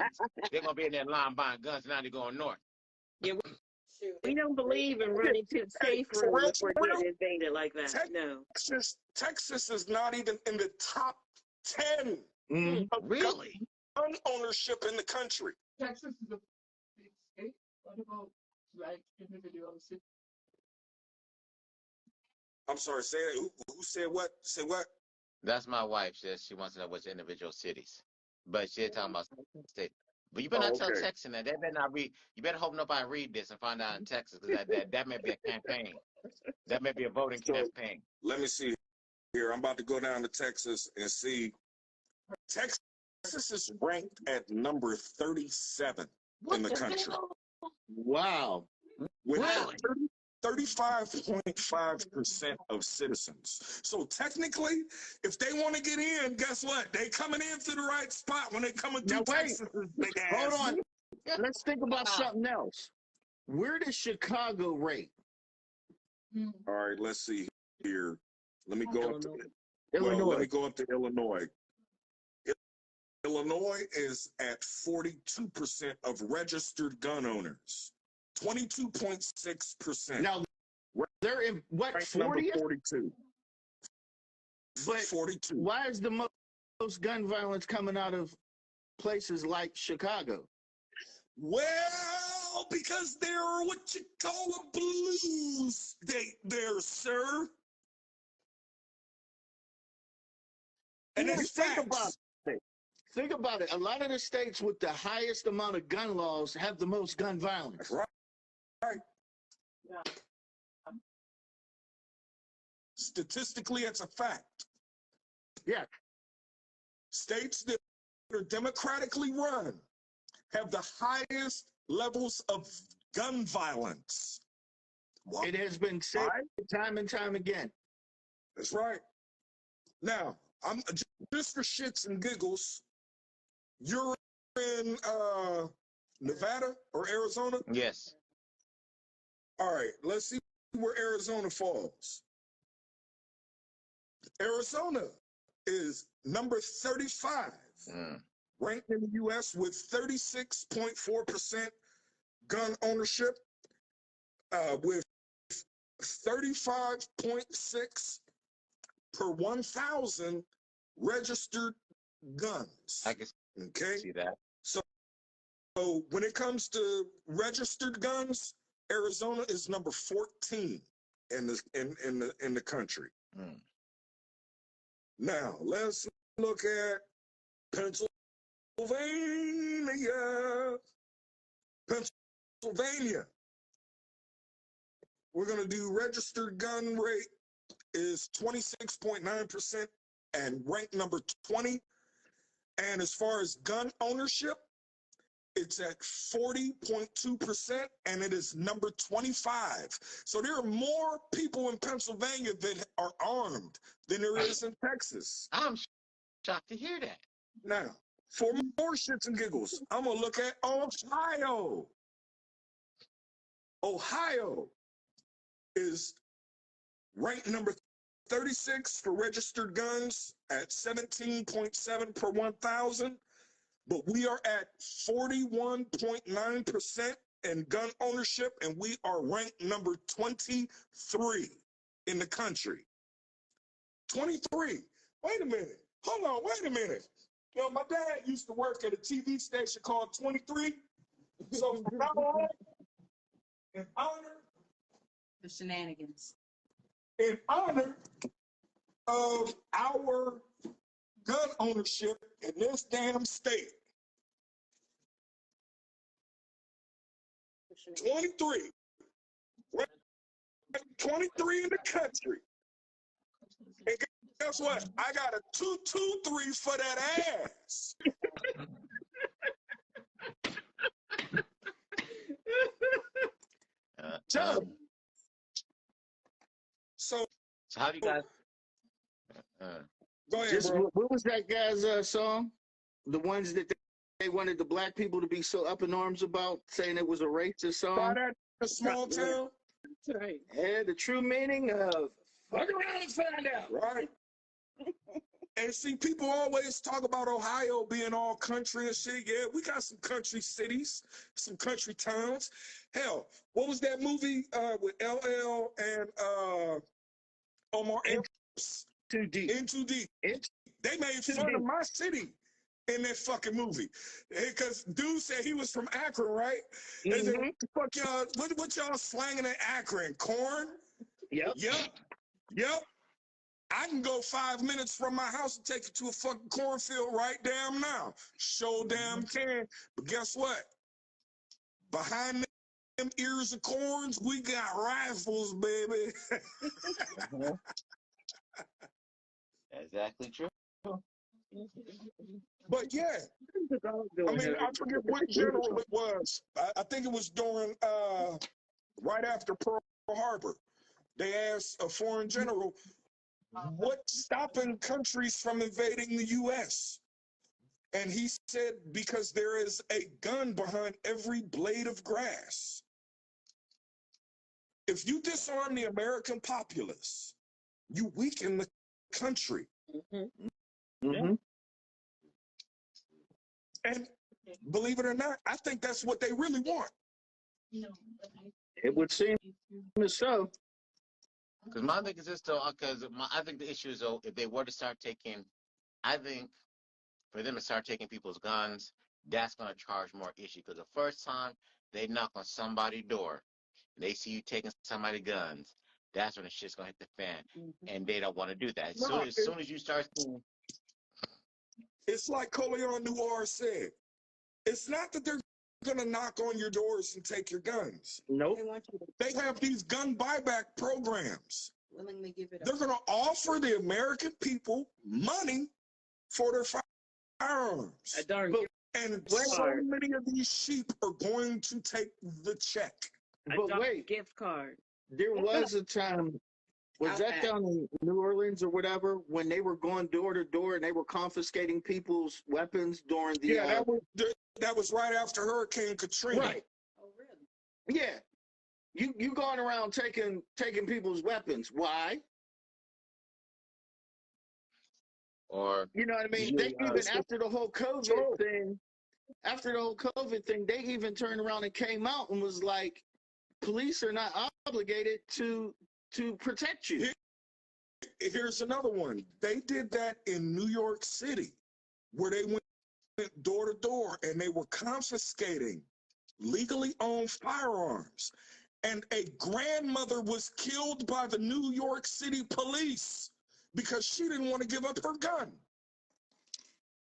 They're gonna be in that line buying guns. Now they're going north. Yeah, we don't believe in running to the safe room if we're getting invaded like that. No. Texas is not even in the top 10 of Really? gun ownership in the country. Texas is a big state. What about like individual cities? I'm sorry, say that. Who said what? Say what? That's my wife. Says she wants to know which individual cities, but she's talking about state. But you better not tell Texan that. They better not read. You better hope nobody read this and find out in Texas, because that may be a campaign. That may be a voting campaign. Let me see here. I'm about to go down to Texas and see. Texas is ranked at number 37 in the country. Wow. With 35.5% of citizens. So technically, if they want to get in, guess what? They coming in to the right spot when they coming through Texas. Hold on. Let's think about something else. Where does Chicago rate? All right, let's see here. Let me go up to Illinois. Let me go up to Illinois. Illinois is at 42% of registered gun owners. 22.6%. Now, they're in what, 40th? 42. But 42. why is the most gun violence coming out of places like Chicago? Well, because they're what you call a blue state there, sir. And it's Think about facts. it. Think about it. A lot of the states with the highest amount of gun laws have the most gun violence. Right. Right. Statistically, it's a fact. Yeah. States that are democratically run have the highest levels of gun violence. It has been said time and time again. That's right. Now, I'm just for shits and giggles. You're in Nevada or Arizona? Yes. All right, let's see where Arizona falls. Arizona is number 35, ranked in the U.S. with 36.4% gun ownership, with 35.6 per 1,000 registered guns. I can see that. So when it comes to registered guns, Arizona is number 14 in the country. Now let's look at Pennsylvania. Pennsylvania. We're gonna do registered gun rate is 26.9% and ranked number 20. And as far as gun ownership, it's at 40.2% and it is number 25. So there are more people in Pennsylvania that are armed than there is in Texas. I'm shocked to hear that. Now, for more shits and giggles, I'm gonna look at Ohio. Ohio is ranked number 36 for registered guns at 17.7 per 1,000, but we are at 41.9% in gun ownership, and we are ranked number 23 in the country. 23. Wait a minute. Hold on. Wait a minute. You know, my dad used to work at a TV station called 23. So from now on, in honor The shenanigans. in honor of our gun ownership in this damn state. 23. 23 in the country. And guess what? I got a 223 for that ass. So how do you guys? Go ahead, bro. What was that guy's song? The ones that they wanted the black people to be so up in arms about, saying it was a racist song. Try that in a small town. That's right. Yeah, the true meaning of fuck around and find out. Right. And see, people always talk about Ohio being all country and shit. Yeah, we got some country cities, some country towns. Hell, what was that movie with LL and Omar Epps? Too deep. In Too Deep. They made fun of my city in that fucking movie. Because dude said he was from Akron, right? They said, fuck y'all, what y'all slanging in Akron? Corn? Yep. Yep. I can go 5 minutes from my house and take you to a fucking cornfield right damn now. Show damn can. But guess what? Behind them ears of corns, we got rifles, baby. Exactly true. But yeah, I mean, I forget what general it was. I think it was during, right after Pearl Harbor. They asked a foreign general, what's stopping countries from invading the U.S.? And he said, because there is a gun behind every blade of grass. If you disarm the American populace, you weaken the country. And believe it or not, I think that's what they really want. It would seem so. Because my thing is this, though, because I think the issue is, though, if they were to start taking, I think for them to start taking people's guns, that's going to charge more issue. Because the first time they knock on somebody's door, and they see you taking somebody's guns, that's when the shit's going to hit the fan. Mm-hmm. And they don't want to do that. No, As soon as you start seeing... It's like Coleon Noir said. It's not that they're going to knock on your doors and take your guns. Nope. They want you to They have these gun buyback programs. willingly give it They're up. going to offer the American people money for their firearms. A darn But- And Wait. so many of these sheep are going to take the check. But wait, gift card. there was a time, was that Outback. down in New Orleans or whatever, when they were going door to door and they were confiscating people's weapons during the... Yeah, that was right after Hurricane Katrina. Right. Oh, really? Yeah. You going around taking people's weapons. Why? Or You know what I mean? They even after the whole COVID thing, they even turned around and came out and was like, police are not obligated to protect you. Here's another one. They did that in New York City, where they went door to door and they were confiscating legally owned firearms. And a grandmother was killed by the New York City police because she didn't want to give up her gun.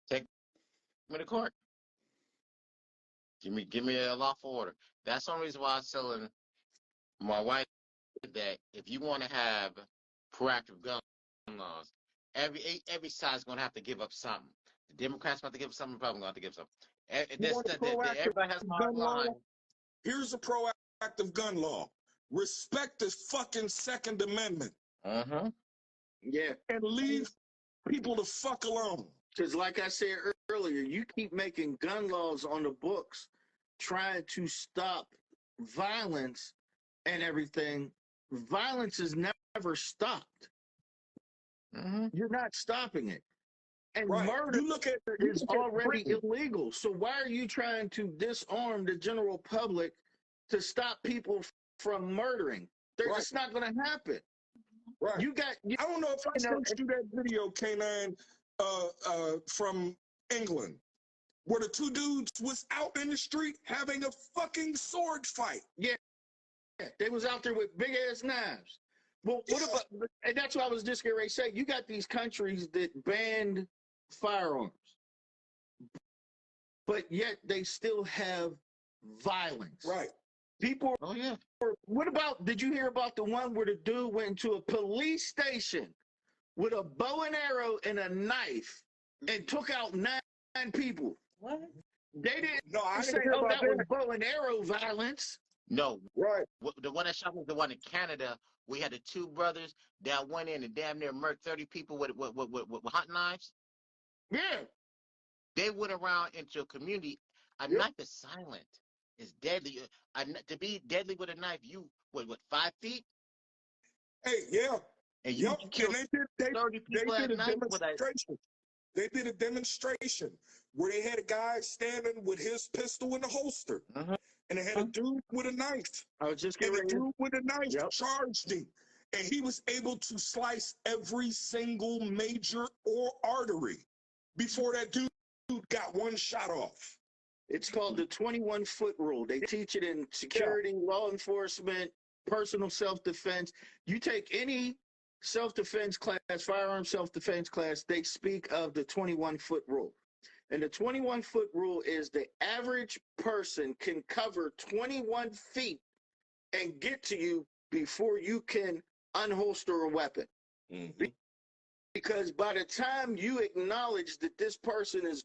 take me to court. Give me a lawful order. That's the only reason why I was telling my wife that if you want to have proactive gun laws, every side's going to have to give up something. The Democrats want to give up something. The Republicans going to have to give up something. Everybody has a hard line. Here's a proactive gun law. Respect the fucking Second Amendment Mm-hmm. Yeah. and leave people the fuck alone. Because like I said earlier, you keep making gun laws on the books trying to stop violence and everything. Violence is never stopped. Mm-hmm. You're not stopping it. And Right. murder You look at is already Britain. illegal. So why are you trying to disarm the general public to stop people from murdering? Right. It's not going to happen. Right. I I don't know if I sent you that video, K9, from England, where the two dudes was out in the street having a fucking sword fight. Yeah, they was out there with big ass knives. Well, what about? And that's what I was just getting ready to say. You got these countries that banned firearms, but yet they still have violence. Right. People. Oh yeah. What about? Did you hear about the one where the dude went into a police station with a bow and arrow and a knife and took out 9 people? What? They didn't No, I say, didn't hear "Oh, about that was that. bow and arrow violence." No, Right. the one that shot was the one in Canada. We had the two brothers that went in and damn near murdered 30 people with hot knives. Yeah. They went around into a community. A knife is silent. It's deadly. To be deadly with a knife, you what 5 feet? Hey, yeah. And you killed And they 30 people did at a night with a... demonstration. They did a demonstration where they had a guy standing with his pistol in the holster. Mhm. And they had a dude with a knife. I was just And getting the ready. dude with a knife Yep. charged him. And he was able to slice every single major artery before that dude got one shot off. It's called the 21-foot rule. They teach it in security, law enforcement, personal self-defense. You take any self-defense class, firearm self-defense class, they speak of the 21-foot rule. And the 21-foot rule is the average person can cover 21 feet and get to you before you can unholster a weapon. Mm-hmm. Because by the time you acknowledge that this person is...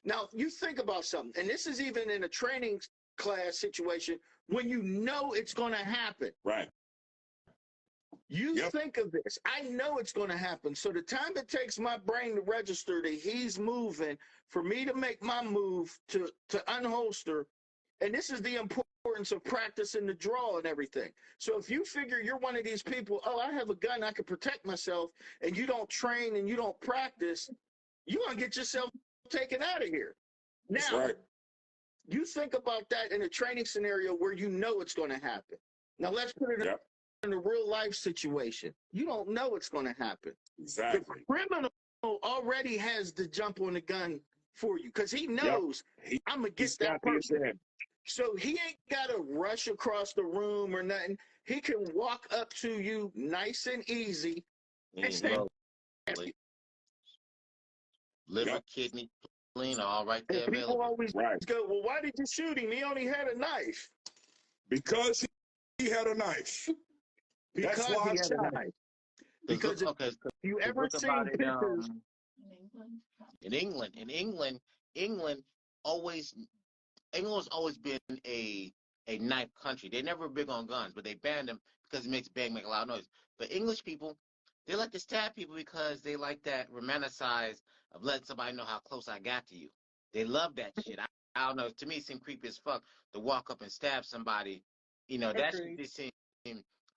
Now, you think about something, and this is even in a training class situation, when you know it's going to happen. Right. You think of this. I know it's going to happen. So the time it takes my brain to register that he's moving, for me to make my move to unholster, and this is the importance of practicing the draw and everything. So if you figure you're one of these people, oh, I have a gun, I can protect myself, and you don't train and you don't practice, you're going to get yourself taken out of here. Now, you think about that in a training scenario where you know it's going to happen. Now, let's put it in a real life situation. You don't know it's going to happen. Exactly. The criminal already has the jump on the gun for you because he knows I'm going to get that person. So he ain't got to rush across the room or nothing. He can walk up to you nice and easy and stab you. Liver, kidney, spleen, all right there. And people always go, well, why did you shoot him? He only had a knife. Because he had a knife. Because he had a knife. Because if you ever seen pictures in England has always been a knife country. They're never big on guns, but they banned them because it makes bang, make a loud noise. But English people, they like to stab people because they like that romanticized of letting somebody know how close I got to you. They love that shit. I don't know. To me, it seemed creepy as fuck to walk up and stab somebody. You know, that shit just seemed,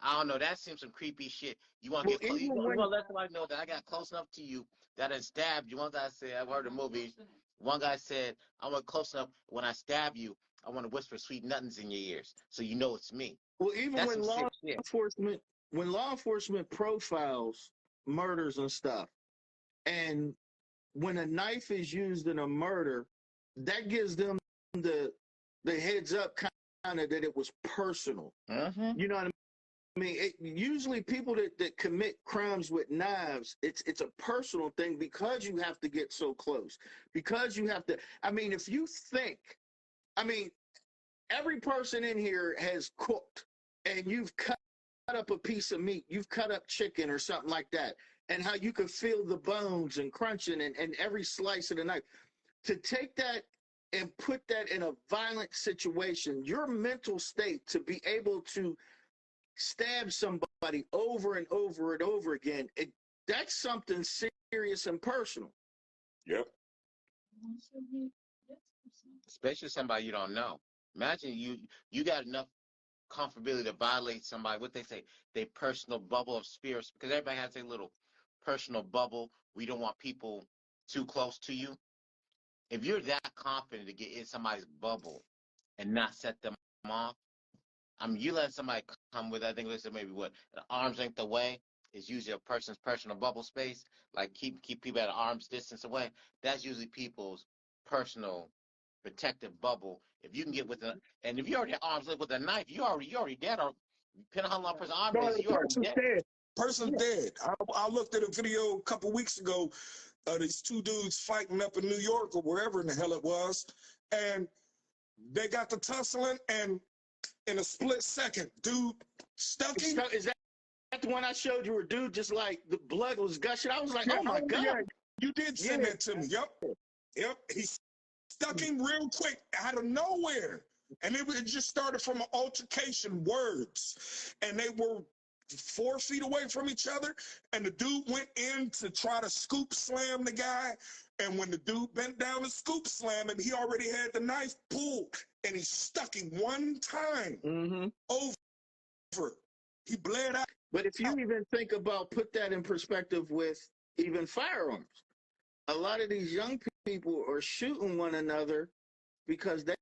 I don't know, that seems some creepy shit. You want to get close, you want to let somebody know that I got close enough to you that I stabbed you. One guy said, I've heard the movies. One guy said, I want close enough when I stab you, I want to whisper sweet nothings in your ears so you know it's me. Well, even when law enforcement profiles murders and stuff, and when a knife is used in a murder, that gives them the heads up kind of that it was personal. You know what I mean? Usually people that commit crimes with knives, it's a personal thing because you have to get so close. Because you have to, I mean, if you think, I mean, every person in here has cooked and you've cut up a piece of meat, you've cut up chicken or something like that, and how you can feel the bones and crunching and every slice of the knife. To take that and put that in a violent situation, your mental state to be able to stab somebody over and over and over again, that's something serious and personal. Yep. Especially somebody you don't know. Imagine you got enough comfortability to violate somebody, what they say, their personal bubble of spirits, because everybody has their little personal bubble. We don't want people too close to you. If you're that confident to get in somebody's bubble and not set them off, I mean, you let somebody come with, I think this is maybe what, an arm's length away is usually a person's personal bubble space. Like keep people at an arm's distance away. That's usually people's personal protective bubble. If you can get and if you already have arms length with a knife, you already dead. Or depending on how long a person's arm is, you already dead. Person's dead. I looked at a video a couple weeks ago. These two dudes fighting up in New York or wherever in the hell it was, and they got to tussling, and in a split second, dude stuck him. Is that the one I showed you where dude just like the blood was gushing? I was like, oh my God. Yeah, you did send that to me. Yep. He stuck him real quick out of nowhere. And it just started from an altercation, words. And they were 4 feet away from each other. And the dude went in to try to scoop slam the guy. And when the dude bent down to scoop slam him, he already had the knife pulled. And he stuck him one time over. He bled out. But if you even think about, put that in perspective with even firearms, a lot of these young people are shooting one another because they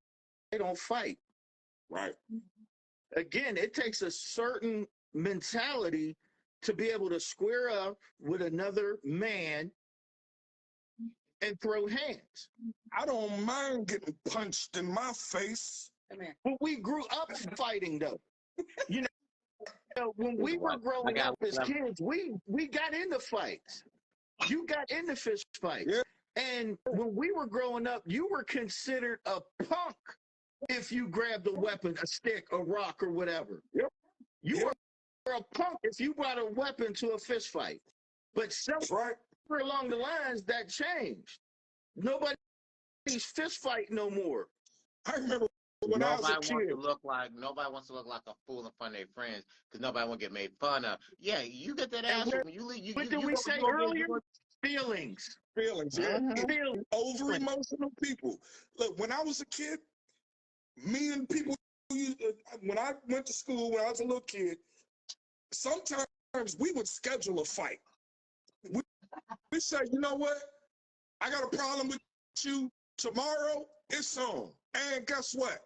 don't fight. Right. Again, it takes a certain mentality to be able to square up with another man and throw hands. I don't mind getting punched in my face. But we grew up fighting, though. You know, when we were growing up as kids, we got into fights. You got into fist fights. Yeah. And when we were growing up, you were considered a punk if you grabbed a weapon, a stick, a rock, or whatever. Yep. You were a punk if you brought a weapon to a fist fight. But somewhere along the lines, that changed. Nobody's fist fight no more. I remember when I was a kid. Nobody wants to look like a fool in front of their friends because nobody want to get made fun of. Yeah, you get that ass when you leave. What did we say earlier? Feelings. Feelings, yeah. Over emotional people. Look, when I was a kid, me and people, when I went to school, when I was a little kid, sometimes we would schedule a fight. We say, you know what? I got a problem with you tomorrow. It's on. And guess what?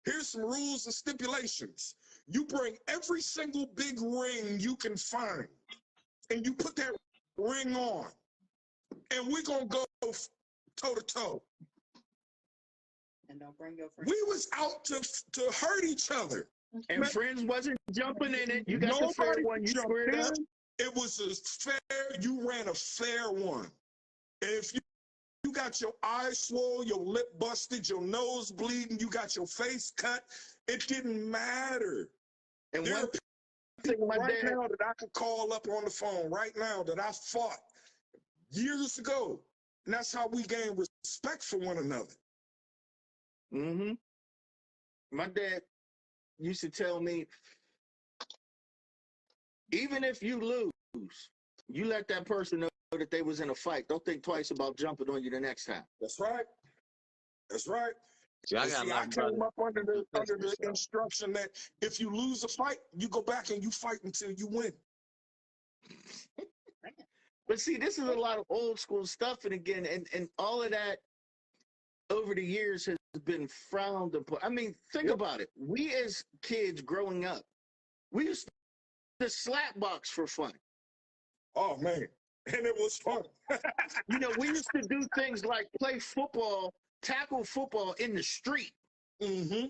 Here's some rules and stipulations. You bring every single big ring you can find, and you put that ring on. And we're going to go toe-to-toe. don't bring your friends. We was out to hurt each other. And friends wasn't jumping in it. You got the fair one. You squared up. It was a fair. You ran a fair one. And if you got your eyes swollen, your lip busted, your nose bleeding, you got your face cut, it didn't matter. And there one are people right now that I could call up on the phone right now that I fought years ago. And that's how we gain respect for one another. Mm-hmm. My dad used to tell me, even if you lose, you let that person know that they was in a fight. Don't think twice about jumping on you the next time. That's right. That's right. See, I came up under the instruction that if you lose a fight, you go back and you fight until you win. But see, this is a lot of old school stuff, and again, and all of that over the years has been frowned upon. I mean, think about it. We as kids growing up, we used to slap box for fun. Oh man, and it was fun. You know, we used to do things like play football, tackle football in the street. Mm-hmm.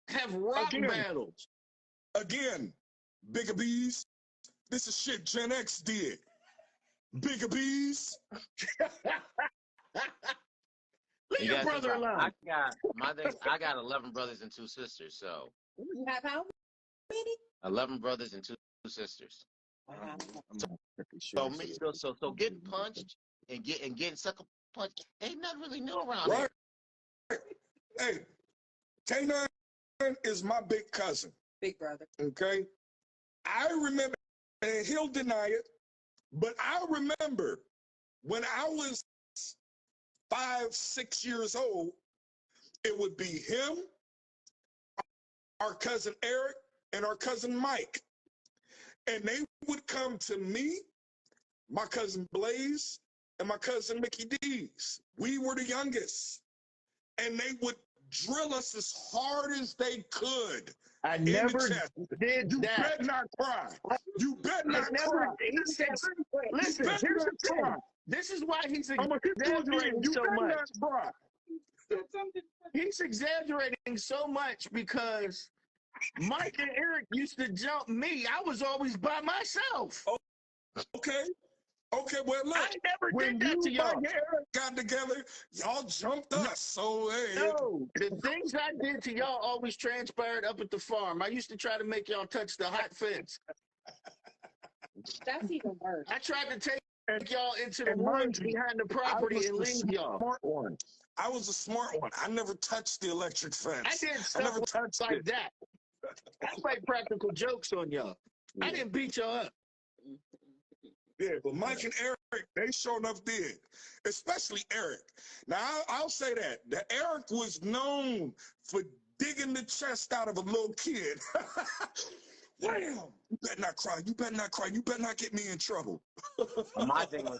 Have rock battles. Again, bigger bees. This is shit Gen X did. Bigger bees. Leave your brother alone. I got 11 brothers and 2 sisters, so. You have how many? 11 brothers and 2 sisters. So getting punched and getting sucker punched ain't nothing really new around here. Right. Hey, K9 is my big cousin. Big brother. Okay. I remember, and he'll deny it, but I remember when I was 5, 6 years old, it would be him, our cousin Eric, and our cousin Mike. And they would come to me, my cousin Blaze, and my cousin Mickey D's. We were the youngest. And they would drill us as hard as they could. I never did you that. You better not cry. You better not cry. Listen, here's the thing. This is why he's exaggerating so much. He's exaggerating so much because Mike and Eric used to jump me. I was always by myself. Oh, okay. Okay, well, look. I never did that to y'all. When Eric got together, y'all jumped us. So, hey. No, the things I did to y'all always transpired up at the farm. I used to try to make y'all touch the hot fence. That's even worse. I tried to take y'all into the woods behind the property and leave y'all. I was a smart one. I never touched the electric fence. I did stuff like that. I played practical jokes on y'all. I didn't beat y'all up. Yeah, but Mike and Eric, they sure enough did. Especially Eric. Now, I'll say that. Eric was known for digging the chest out of a little kid. Wham! You better not cry. You better not cry. You better not get me in trouble. My thing was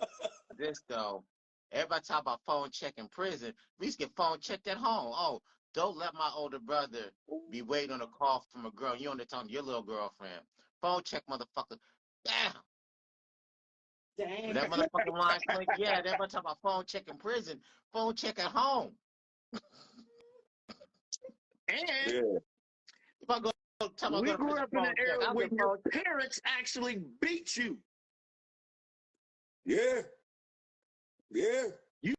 this, though. Everybody talk about phone check in prison. We used to get phone checked at home. Oh, don't let my older brother be waiting on a call from a girl. You on the phone to your little girlfriend. Phone check, motherfucker. Damn. Dang. That motherfucking line click. Yeah, everybody talk about phone check in prison. Phone check at home. And if I go talk about we grew up in an era where your parents actually beat you. Yeah. Yeah. You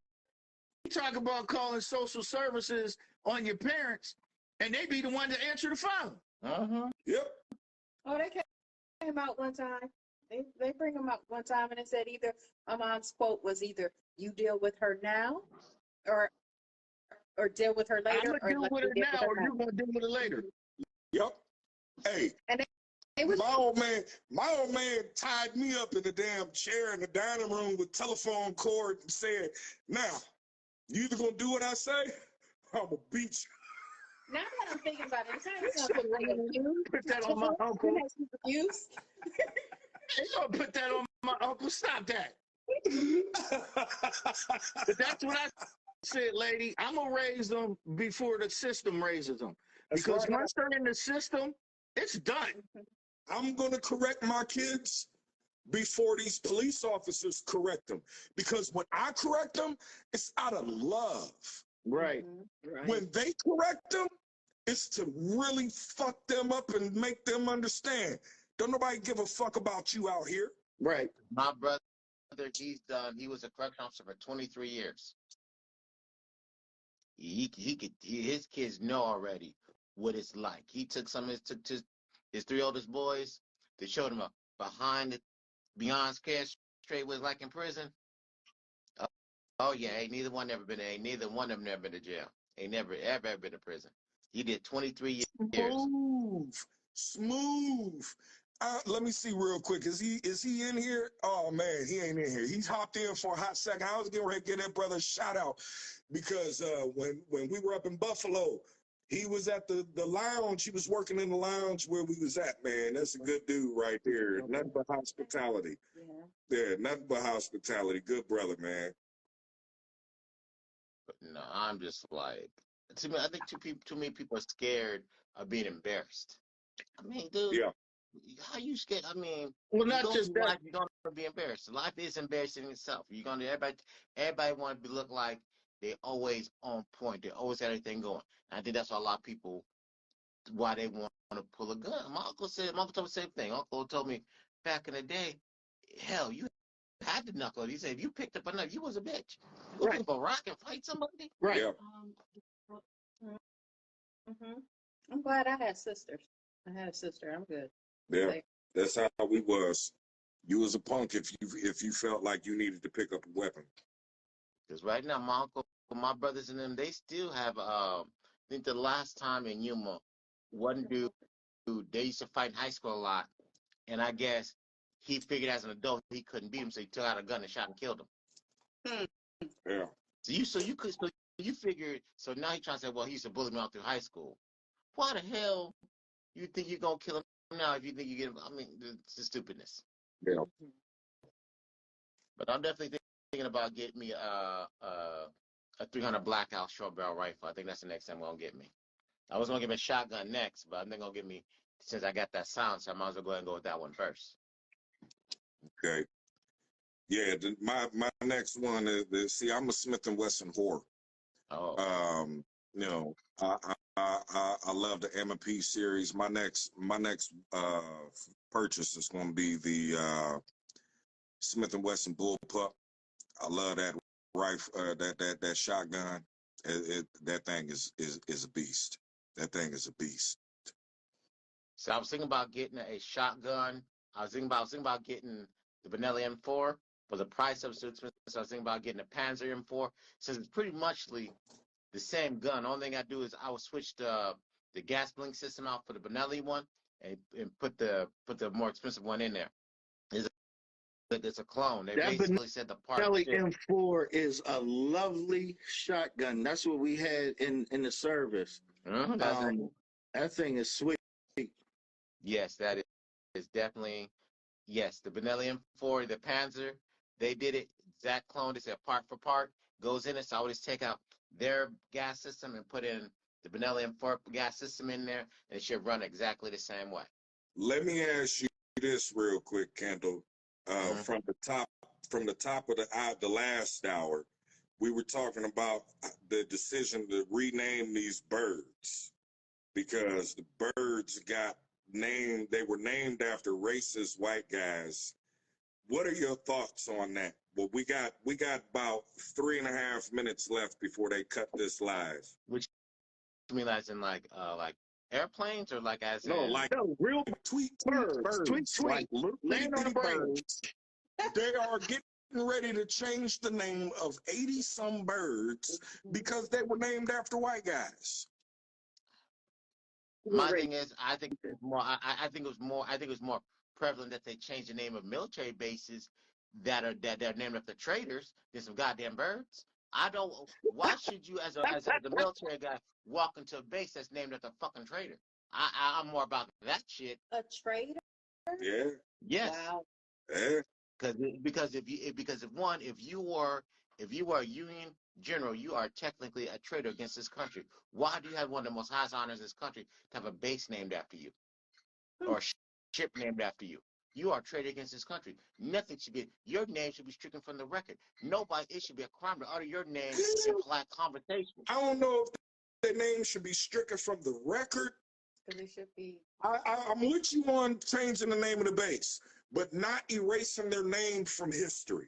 talk about calling social services on your parents, and they be the one to answer the phone. Yep. Oh, they came out one time. They bring them up one time, and it said either my mom's quote was either you deal with her now, or deal with her later. I'm gonna deal with her now, or you're gonna deal with her later. Yep. Hey. And it was my old man tied me up in the damn chair in the dining room with telephone cord and said, "Now, you either gonna do what I say, or I'm gonna beat you." Now that I'm thinking about it, it's not something put that on my uncle. Use. They gonna put that on my uncle. Stop that. But that's what I said, lady. I'm gonna raise them before the system raises them. Because once they're in the system, it's done. I'm gonna correct my kids before these police officers correct them. Because when I correct them, it's out of love. Right. Right. When they correct them, it's to really fuck them up and make them understand. Don't nobody give a fuck about you out here. Right. My brother, he was a correction officer for 23 years. His kids know already what it's like. He took his three oldest boys. They showed him beyond scared straight was like in prison. Oh yeah, ain't neither one ever been to jail. Ain't never ever been to prison. He did 23 years. Smooth. Let me see real quick. Is he in here? Oh man, he ain't in here. He's hopped in for a hot second. I was getting ready to give that brother a shout out because when we were up in Buffalo, he was at the lounge. He was working in the lounge where we was at, man. That's a good dude right there. Nothing but hospitality. Yeah, nothing but hospitality. Good brother, man. But no, I'm just like, to me, I think too many people are scared of being embarrassed. I mean, dude, Yeah. how you scared? I mean, Well, not just that. Life, you're gonna be embarrassed. Life is embarrassing in itself. You're gonna everybody want to look like they always on point. They always got everything going. And I think that's why a lot of people why they want to pull a gun. My uncle told me the same thing. Uncle told me back in the day, hell, you had the knuckle. He said if you picked up a knife, you was a bitch. You gonna pick up a rock and fight somebody? Right. Yeah. I'm glad I had sisters. I had a sister. I'm good. Yeah. That's how we was. You was a punk if you felt like you needed to pick up a weapon. Because right now, my uncle, my brothers and them, they still have. I think the last time in Yuma, one dude, they used to fight in high school a lot, and I guess he figured as an adult he couldn't beat him, so he took out a gun and shot and killed him. Yeah. So you figured. So now he's trying to say, well, he used to bully me all through high school. Why the hell you think you're gonna kill him now if you think you get him? I mean, it's the stupidness. Yeah. But I'm definitely thinking about getting me a 300 blackout short barrel rifle. I think that's the next time gonna get me. I was gonna get me a shotgun next, but I'm then gonna get me since I got that sound, so I might as well go ahead and go with that one first. Okay. Yeah. My next one is see, I'm a Smith & Wesson whore. Oh. You know, I love the M&P series. My next purchase is going to be the Smith & Wesson Bullpup. I love that rifle, that shotgun. That thing is a beast. That thing is a beast. So I was thinking about getting a shotgun. I was thinking about getting the Benelli M4 for the price of Smith. So I was thinking about getting a Panzer M4 since it's pretty much the same gun. Only thing I do is I would switch the gas blink system out for the Benelli one and put the more expensive one in there. It's a clone. They basically said the part. Benelli M4 is a lovely shotgun. That's what we had in the service. That thing is sweet. Yes, that is definitely yes. The Benelli M4, the Panzer, they did it exact clone. They said part for part goes in it. So I always take out their gas system and put in the Benelli M4 gas system in there, and it should run exactly the same way. Let me ask you this real quick, Kendall. From the top of the last hour, we were talking about the decision to rename these birds because the birds got named. They were named after racist white guys. What are your thoughts on that? Well, we got about 3.5 minutes left before they cut this live. Which you mean as in like airplanes or like as no, in like real tweet birds. Tweet. Like little Land on the birds. They are getting ready to change the name of 80-some birds because they were named after white guys. My thing is, I think it was more prevalent that they changed the name of military bases that are named after traitors than some goddamn birds. I don't. Why should you, as a military guy, walk into a base that's named after a fucking traitor? I'm more about that shit. A traitor? Yeah. Yes. Wow. Yeah. Because if you were a Union general, you are technically a traitor against this country. Why do you have one of the most highest honors in this country to have a base named after you or a ship named after you? You are a traitor against this country. Nothing should be. Your name should be stricken from the record. Nobody. It should be a crime to utter your name in polite conversation. I don't know if their name should be stricken from the record. Because it should be. I'm with you on changing the name of the base, but not erasing their name from history,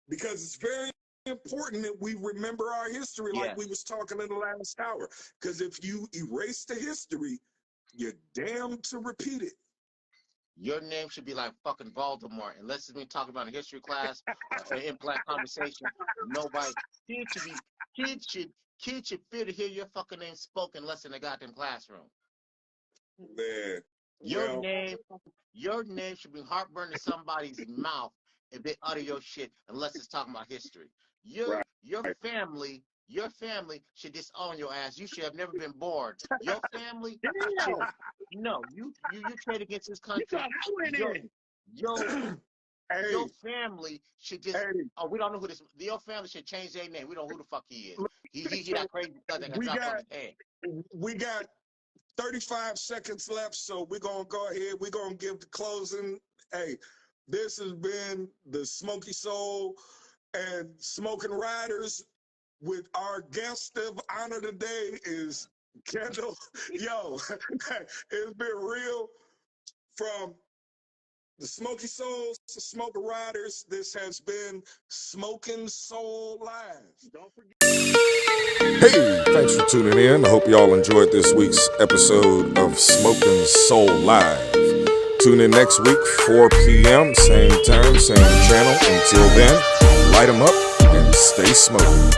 because it's very important that we remember our history, like we was talking in the last hour. Because if you erase the history, you're damned to repeat it. Your name should be like fucking Voldemort, unless it's been talking about in history class or in black conversation. Nobody. Kids should fear to hear your fucking name spoken unless in the goddamn classroom. Man, your name should bring heartburn to somebody's mouth if they utter your shit unless it's talking about history. Your family should disown your ass. You should have never been born. Your family should, you trade against this country. Your family should just we don't know who this. Your family should change their name. We don't know who the fuck he is. He that crazy cousin that got dropped on his head. We got 35 seconds left, so we're gonna go ahead. We're gonna give the closing. Hey, this has been the Smokey Soule and Smok'n Riderz, with our guest of honor today is Kendall. Yo, it's been real. From the Smokey Soule to Smok'n Riderz, this has been Smok'n Soule Live. Don't forget. Hey, thanks for tuning in. I hope y'all enjoyed this week's episode of Smok'n Soule Live. Tune in next week, 4 p.m., same time, same channel. Until then, light 'em up and stay smoking.